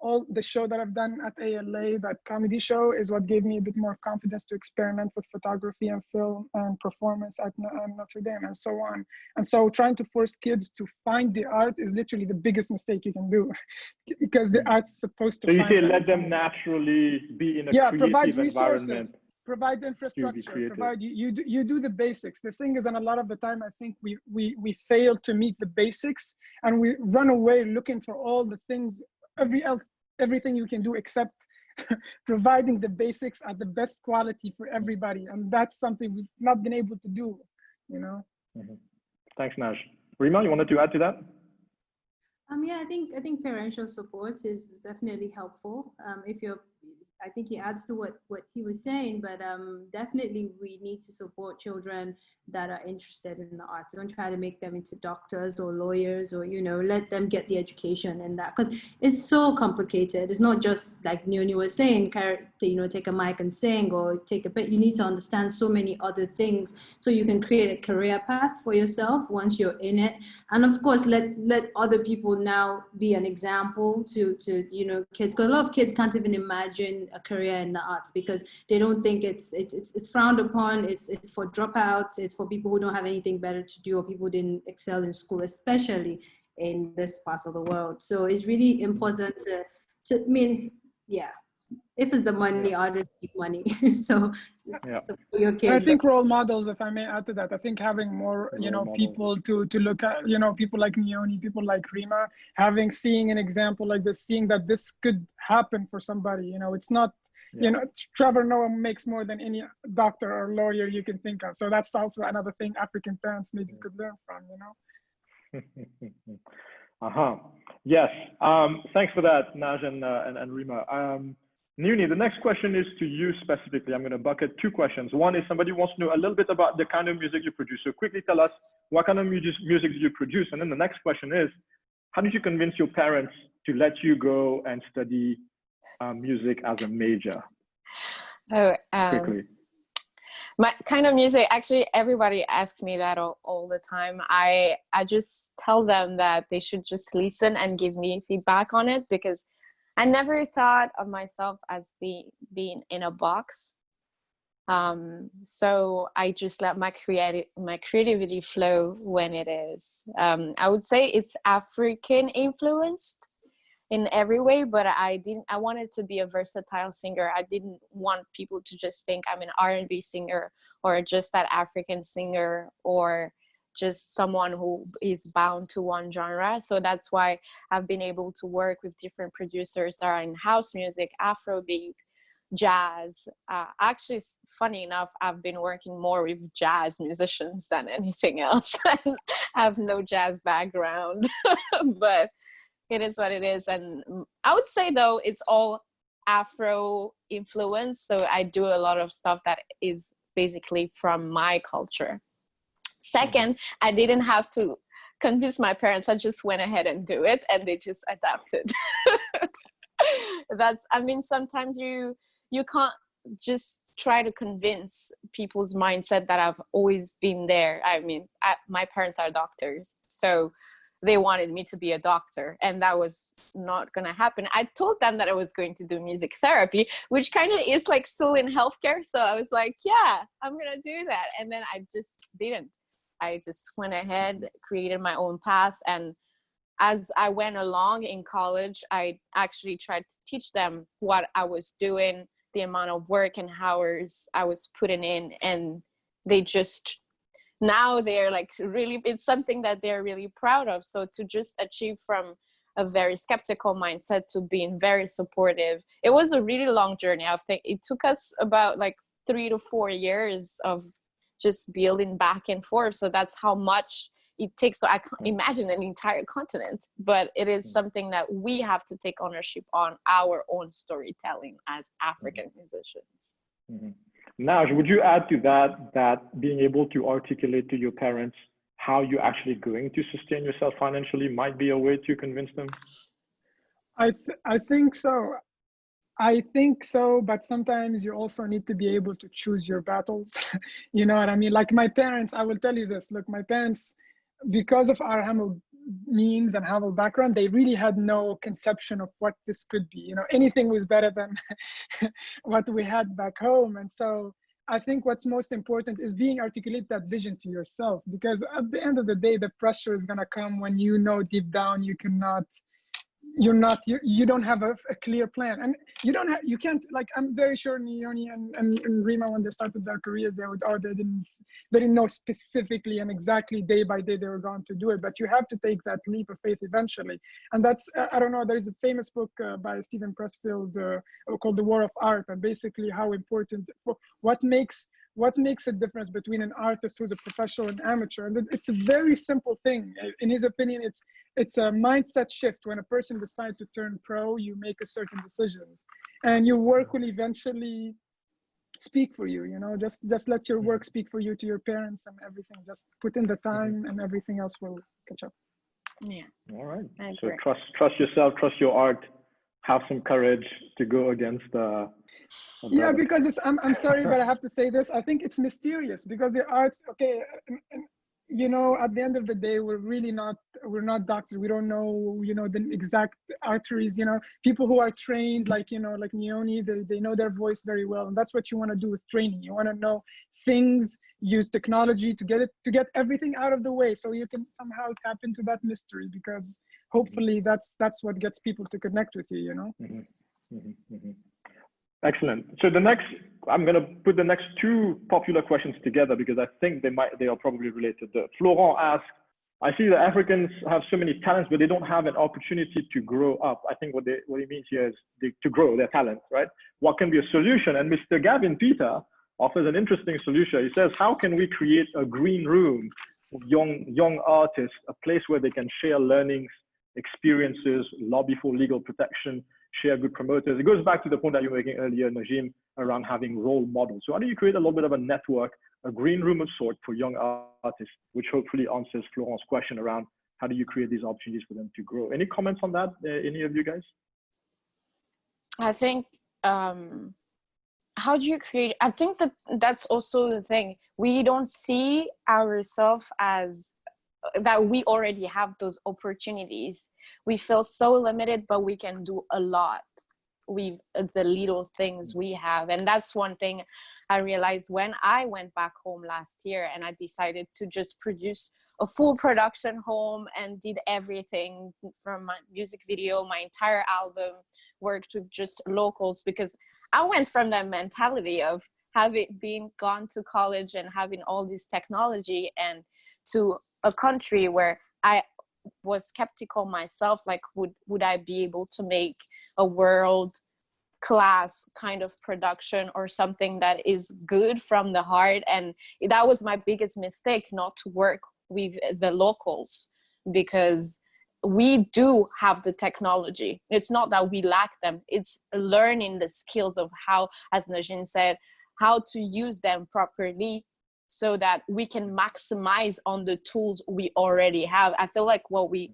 S3: all the show that I've done at ALA, that comedy show, is what gave me a bit more confidence to experiment with photography and film and performance at Notre Dame and so on. And so trying to force kids to find the art is literally the biggest mistake you can do, because the art's supposed to.
S1: So you say let them naturally be in a creative
S3: provide resources,
S1: environment.
S3: Provide infrastructure, provide you do the basics. The thing is, and a lot of the time I think we fail to meet the basics, and we run away looking for all the things, everything you can do except providing the basics at the best quality for everybody. And that's something we've not been able to do, you know.
S1: Thanks, Naj. Rima, you wanted to add to that?
S4: Yeah, I think parental support is definitely helpful. I think he adds to what he was saying, but definitely we need to support children that are interested in the arts. Don't try to make them into doctors or lawyers, or, you know, let them get the education in that, because it's so complicated. It's not just like Ony was saying, you know, take a mic and sing, or take a bit. You need to understand so many other things so you can create a career path for yourself once you're in it. And of course, let other people now be an example to you know, kids, because a lot of kids can't even imagine a career in the arts because they don't think it's frowned upon. It's for dropouts. It's for people who don't have anything better to do, or people who didn't excel in school, especially in this part of the world. So it's really important to I mean, yeah, if it's the money, artists make money. So, so for your kids.
S3: I think role models, if I may add to that, I think having more, people to look at, people like Ony, people like Rima, seeing an example like this, seeing that this could happen for somebody, it's not, Trevor Noah makes more than any doctor or lawyer you can think of. So that's also another thing African parents maybe could learn from,
S1: Yes. Thanks for that, Naj and Rima. Ony, the next question is to you specifically. I'm going to bucket two questions. One is somebody wants to know a little bit about the kind of music you produce. So quickly tell us what kind of music do you produce? And then the next question is, how did you convince your parents to let you go and study music as a major? Quickly.
S2: My kind of music, actually, everybody asks me that all the time. I just tell them that they should just listen and give me feedback on it, because I never thought of myself as being in a box. So I just let my creativity flow when it is. I would say it's African influenced in every way, but I wanted to be a versatile singer. I didn't want people to just think I'm an R&B singer or just that African singer or just someone who is bound to one genre. So that's why I've been able to work with different producers that are in house music, Afrobeat, jazz. Actually, funny enough, I've been working more with jazz musicians than anything else. I have no jazz background, but it is what it is. And I would say, though, it's all Afro influence. So I do a lot of stuff that is basically from my culture. Second, I didn't have to convince my parents. I just went ahead and do it, and they just adapted. Sometimes you can't just try to convince people's mindset that I've always been there. My parents are doctors, so they wanted me to be a doctor, and that was not going to happen. I told them that I was going to do music therapy, which kind of is like still in healthcare. So I was like, yeah, I'm going to do that. And then I just didn't. I just went ahead, created my own path. And as I went along in college, I actually tried to teach them what I was doing, the amount of work and hours I was putting in. And now they're like really, it's something that they're really proud of. So to just achieve from a very skeptical mindset to being very supportive, it was a really long journey. I think it took us about like 3 to 4 years of just building back and forth. So that's how much it takes. So I can't imagine an entire continent, but it is something that we have to take ownership on our own storytelling as African musicians.
S1: Naj, would you add to that being able to articulate to your parents how you're actually going to sustain yourself financially might be a way to convince them?
S3: I think so. I think so, but sometimes you also need to be able to choose your battles. You know what I mean? Like my parents, I will tell you this. Look, my parents, because of our humble means and humble background, they really had no conception of what this could be. Anything was better than what we had back home. And so I think what's most important is articulate that vision to yourself, because at the end of the day, the pressure is gonna come when deep down you don't have a clear plan, and you can't, like, I'm very sure Ony and Rima, when they started their careers, they didn't know specifically and exactly day by day they were going to do it, but you have to take that leap of faith eventually. And that's, I don't know, there's a famous book by Stephen Pressfield called The War of Art, and basically how important, what makes a difference between an artist who's a professional and amateur. And it's a very simple thing. In his opinion, it's a mindset shift. When a person decides to turn pro, you make a certain decisions, and your work will eventually speak for you. Just let your work speak for you to your parents and everything. Just put in the time, and everything else will catch up.
S2: Yeah.
S1: All right. So trust yourself, trust your art, have some courage to go against the.
S3: Yeah, because I'm sorry, but I have to say this. I think it's mysterious because the arts, okay, at the end of the day, we're not doctors. We don't know, the exact arteries, people who are trained, like Ony, they know their voice very well. And that's what you want to do with training. You want to know things, use technology to get everything out of the way, so you can somehow tap into that mystery, because hopefully that's what gets people to connect with you,
S1: Excellent. So I'm going to put the next two popular questions together because I think they are probably related. Florent asks, I see that Africans have so many talents, but they don't have an opportunity to grow up. I think what he means here is to grow their talents, right? What can be a solution? And Mr. Gavin Peter offers an interesting solution. He says, how can we create a green room of young artists, a place where they can share learnings, experiences, lobby for legal protection, share good promoters? It goes back to the point that you were making earlier, Najim, around having role models. So how do you create a little bit of a network, a green room of sort for young artists, which hopefully answers Florent's question around how do you create these opportunities for them to grow? Any comments on that, any of you guys?
S2: I think, how do you create? I think that's also the thing. We don't see ourselves as that we already have those opportunities. We feel so limited, but we can do a lot with the little things we have. And that's one thing I realized when I went back home last year and I decided to just produce a full production home and did everything from my music video, my entire album, worked with just locals, because I went from that mentality of having been gone to college and having all this technology and to a country where I was skeptical myself, like would I be able to make a world class kind of production or something that is good from the heart? And that was my biggest mistake, not to work with the locals, because we do have the technology. It's not that we lack them, it's learning the skills of how, as Najin said, how to use them properly so that we can maximize on the tools we already have. I feel like what we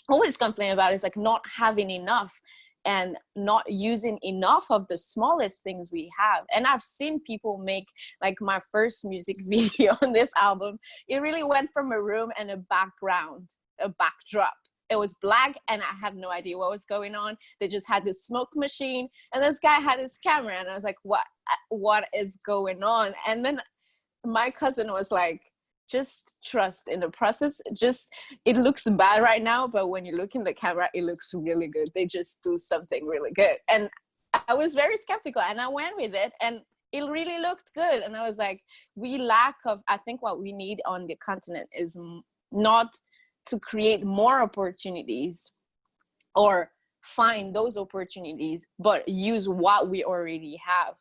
S2: always complain about is like not having enough and not using enough of the smallest things we have. And I've seen people make, like my first music video on this album, it really went from a room and a background, a backdrop. It was black and I had no idea what was going on. They just had this smoke machine and this guy had his camera and I was like, what is going on? And then my cousin was like, just trust in the process. Just, it looks bad right now, but when you look in the camera, it looks really good. They just do something really good. And I was very skeptical and I went with it and it really looked good. And I was like, I think what we need on the continent is not to create more opportunities or find those opportunities, but use what we already have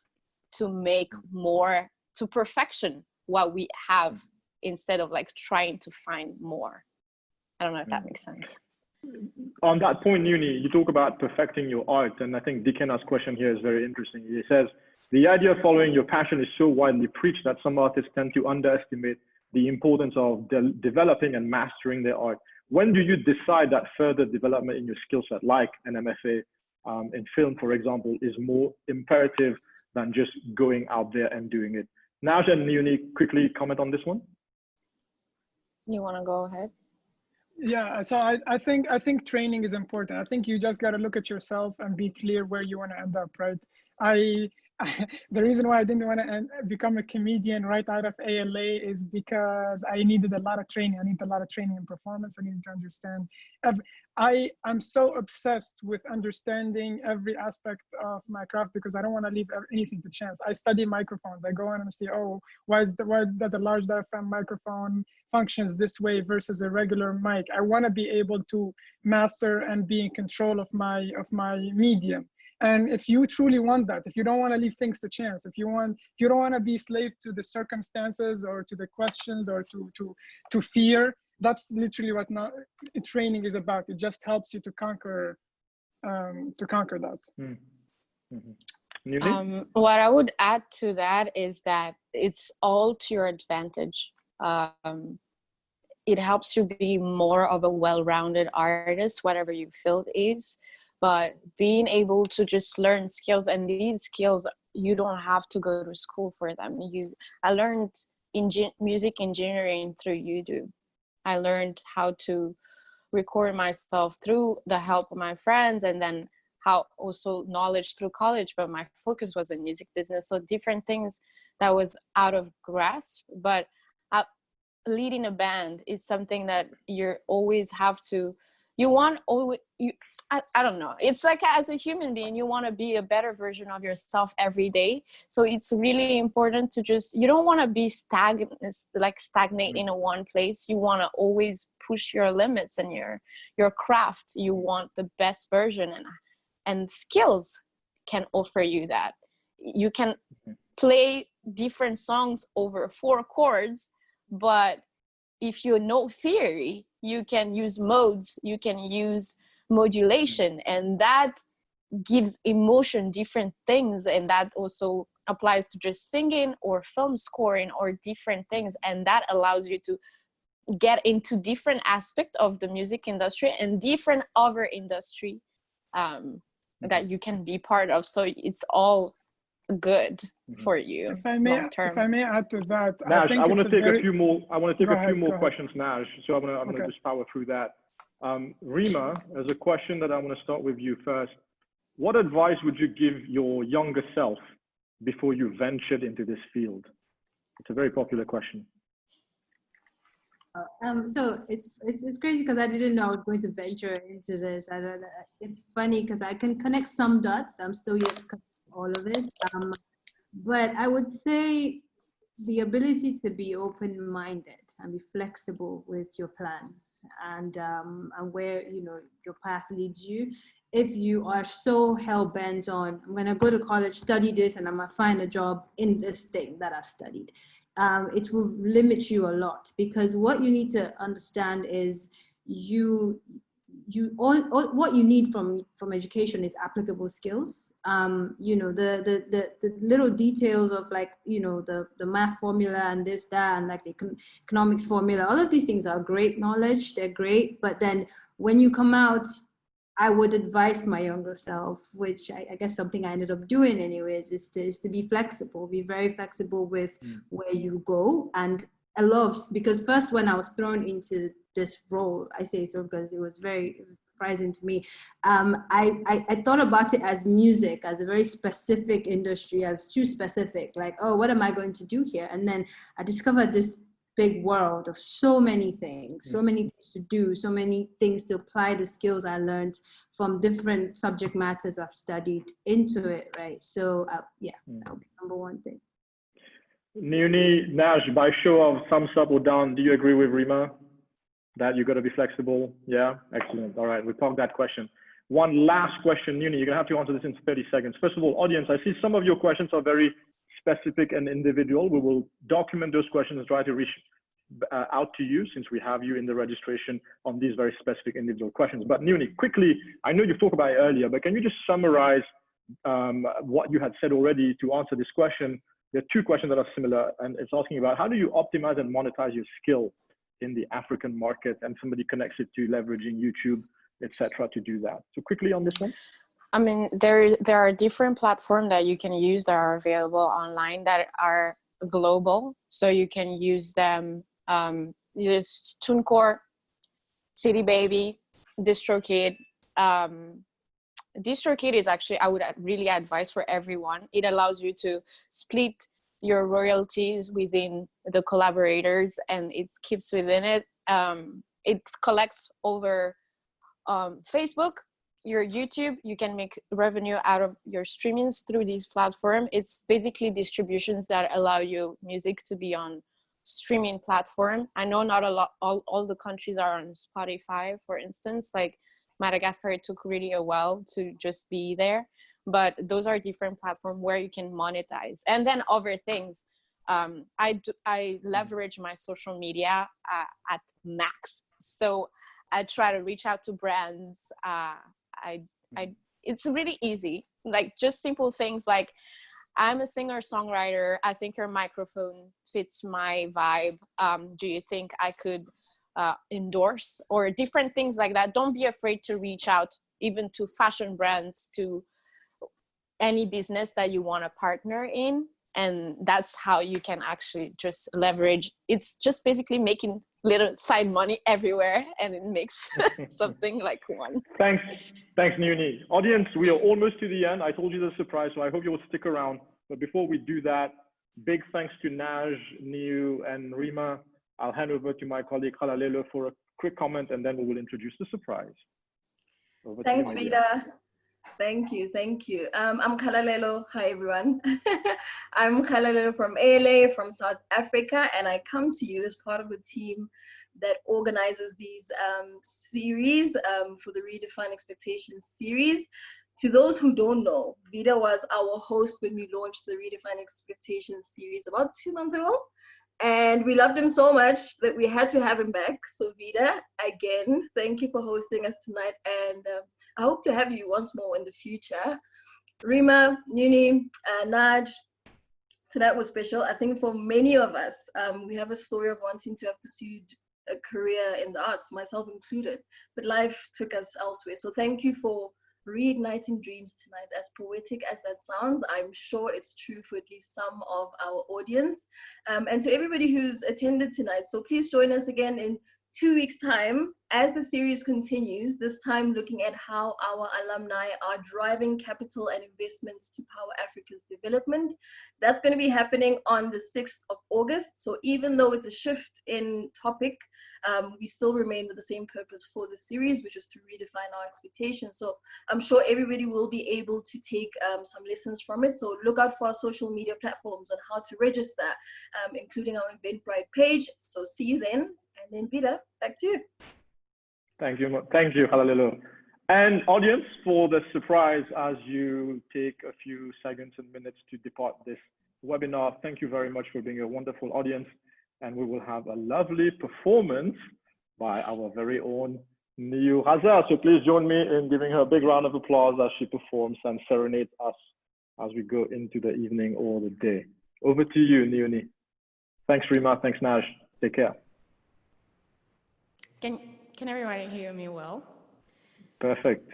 S2: to make more, to perfection what we have, instead of like trying to find more. I don't know if that makes sense.
S1: On that point, Uni, you talk about perfecting your art, and I think Dikena's question here is very interesting. He says, the idea of following your passion is so widely preached that some artists tend to underestimate the importance of developing and mastering their art. When do you decide that further development in your skill set, like an MFA in film, for example, is more imperative than just going out there and doing it? Naja and Uni, quickly comment on this one.
S2: You want to go ahead?
S3: Yeah, so I think training is important. I think you just got to look at yourself and be clear where you want to end up, right? The reason why I didn't want to become a comedian right out of ALA is because I needed a lot of training. I need a lot of training in performance. I needed to understand. I'm so obsessed with understanding every aspect of my craft because I don't want to leave anything to chance. I study microphones. I go in and see, oh, why does a large diaphragm microphone functions this way versus a regular mic? I want to be able to master and be in control of my medium. And if you truly want that, if you don't want to leave things to chance, if you don't want to be slave to the circumstances or to the questions or to fear, that's literally what training is about. It just helps you to conquer that.
S2: What I would add to that is that it's all to your advantage. It helps you be more of a well-rounded artist, whatever your field is. But being able to just learn skills, and these skills, you don't have to go to school for them. I learned music engineering through YouTube. I learned how to record myself through the help of my friends, and then how also knowledge through college, but my focus was in music business. So different things that was out of grasp, but leading a band is something that you always have to, I don't know. It's like as a human being, you want to be a better version of yourself every day. So it's really important to you don't want to be stagnate in a one place. You want to always push your limits and your craft. You want the best version, and skills can offer you that. You can play different songs over 4 chords, but if you know theory, you can use modes, you can use modulation, and that gives emotion, different things, and that also applies to just singing or film scoring or different things, and that allows you to get into different aspects of the music industry and different other industry that you can be part of. So it's all good for you.
S3: If I may add to that,
S1: Naj, I want to take a few more.
S3: Go
S1: questions, Naj. So I'm gonna just power through that. Rima, there's a question that I want to start with you first. What advice would you give your younger self before you ventured into this field? It's a very popular question.
S4: So it's crazy because I didn't know I was going to venture into this. It's funny because I can connect some dots. I'm still yet to connect all of it. But I would say the ability to be open-minded and be flexible with your plans and where your path leads you. If you are so hell-bent on, I'm gonna go to college, study this, and I'm gonna find a job in this thing that I've studied, it will limit you a lot, because what you need to understand is what you need from education is applicable skills. The little details of the math formula and this, that, and the economics formula, all of these things are great knowledge, they're great, but then when you come out, I would advise my younger self, which I guess something I ended up doing anyways, is to be flexible, be very flexible with where you go. And because first when I was thrown into this role, I say thrown because it was surprising to me. I thought about it as music, as a very specific industry, as too specific, what am I going to do here? And then I discovered this big world of so many things, so many things to do, so many things to apply the skills I learned from different subject matters I've studied into it, right? So that would be number one thing.
S1: Ony, Naj, by show of thumbs up or down, do you agree with Rima that you got to be flexible? Yeah, excellent. All right, we parked that question. One last question, Ony, you're gonna have to answer this in 30 seconds. First of all, audience, I see some of your questions are very specific and individual. We will document those questions and try to reach out to you, since we have you in the registration on these very specific individual questions. But Ony, quickly, I know you talked about it earlier, but can you just summarize what you had said already to answer this question? There are 2 questions that are similar, and it's asking about how do you optimize and monetize your skill in the African market, and somebody connects it to leveraging YouTube, etc., to do that. So quickly on this one.
S2: I mean, there are different platforms that you can use that are available online that are global. So you can use them. There's TuneCore, City Baby, DistroKid. DistroKid is actually, I would really advise for everyone. It allows you to split your royalties within the collaborators, and it keeps within it. It collects over Facebook, your YouTube. You can make revenue out of your streamings through this platform. It's basically distributions that allow your music to be on streaming platform. I know not all the countries are on Spotify, for instance. Like Madagascar, it took really a while to just be there, but those are different platforms where you can monetize. And then other things, I leverage my social media at max. So I try to reach out to brands. It's really easy, like just simple things like, I'm a singer-songwriter. I think your microphone fits my vibe. Do you think I could endorse, or different things like that? Don't be afraid to reach out even to fashion brands, to any business that you want to partner in. And that's how you can actually just leverage. It's just basically making little side money everywhere, and it makes something like one.
S1: Thanks, Ony. Audience, we are almost to the end. I told you the surprise, so I hope you will stick around. But before we do that, big thanks to Naj, Niu, and Rima. I'll hand over to my colleague Khalalelo for a quick comment, and then we will introduce the surprise. Over to
S5: Thanks,
S1: you, my dear.
S5: Veda. Thank you. I'm Khalalelo. Hi, everyone. I'm Khalalelo from ALA, from South Africa, and I come to you as part of the team that organizes these series for the Redefine Expectations series. To those who don't know, Veda was our host when we launched the Redefine Expectations series about 2 months ago. And we loved him so much that we had to have him back. So Veda, again, thank you for hosting us tonight. And I hope to have you once more in the future. Rima, Ony, Naj, tonight was special. I think for many of us, we have a story of wanting to have pursued a career in the arts, myself included, but life took us elsewhere. So thank you for reigniting dreams tonight. As poetic as that sounds, I'm sure it's true for at least some of our audience. And to everybody who's attended tonight, so please join us again in 2 weeks' time as the series continues, this time looking at how our alumni are driving capital and investments to power Africa's development. That's going to be happening on the 6th of August. So even though it's a shift in topic, we still remain with the same purpose for the series, which is to redefine our expectations. So I'm sure everybody will be able to take some lessons from it. So look out for our social media platforms on how to register, including our Eventbrite page. So see you then. And then Veda, back to you.
S1: Thank you, Khalalelo. And audience, for the surprise as you take a few seconds and minutes to depart this webinar, thank you very much for being a wonderful audience. And we will have a lovely performance by our very own Ony Razafindratandra. So please join me in giving her a big round of applause as she performs and serenades us as we go into the evening or the day. Over to you, Ony. Thanks, Rima. Thanks, Naj. Take care.
S2: Can everyone hear me well?
S1: Perfect.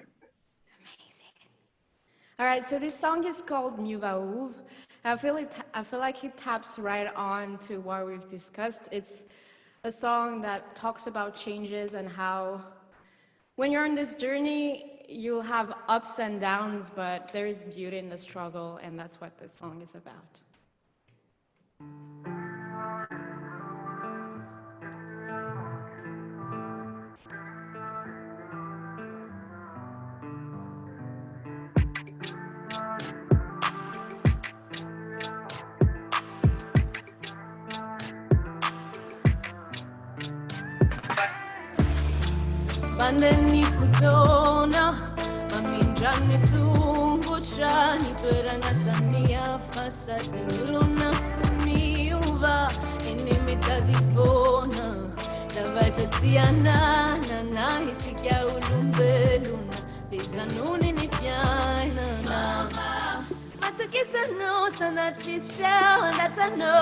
S2: Amazing. All right, so this song is called Mieux va ouvre. I feel like it taps right on to what we've discussed. It's a song that talks about changes and how when you're on this journey, you'll have ups and downs, but there is beauty in the struggle, and that's what this song is about. Bandeni futona, maminjani tungu chani, perana samia fasa luna kumiuva, inimita difona, davaja tiana, na hisikia ulumbeluna, bizanuni ni fiana. Mama, matukisa no sanatisa, that's a no.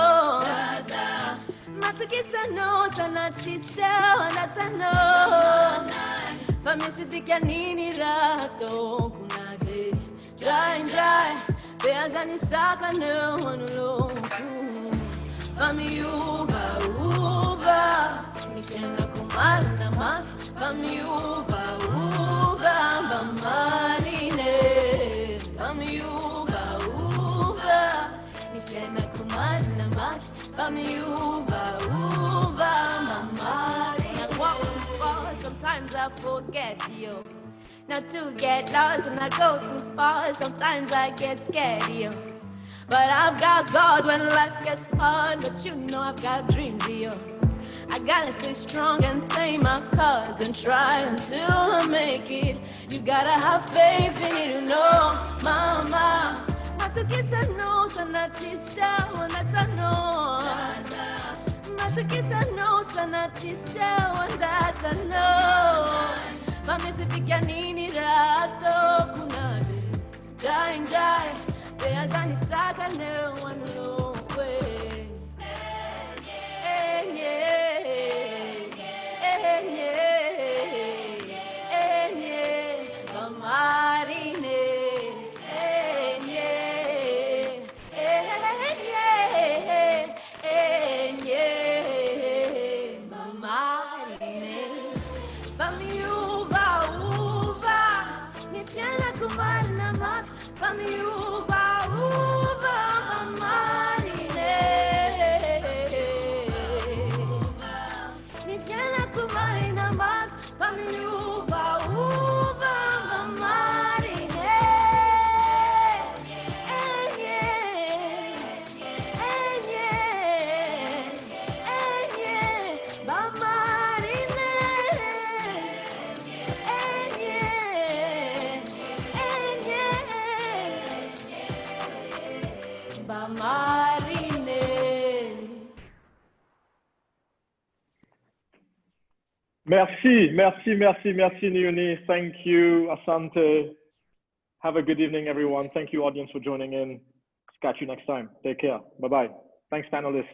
S2: Dada. Matukisa no sanatisa, that's a no. Famisitika nini rato kunade dry beazani saka no anuloku fami uva nifenda kumana mas fami uva bamarine fami uva nifenda kumana mas fami uva bamarine. Sometimes I forget you, not to get lost when I go too far. Sometimes I get scared, you. But I've got God when life gets hard. But you know I've got dreams, you. I gotta stay strong and play my cards and try until I make it. You gotta have faith in it, you know, Mama. Matukisa no sanatisa, that's a no. Matukisa no sanatisa, that's a no. Famisitika nini rato kunade dry beazani saka no anuloku. Fami uva, mamãe.
S1: Merci, Niuni. Thank you, Asante. Have a good evening, everyone. Thank you, audience, for joining in. Catch you next time. Take care. Bye-bye. Thanks, panelists.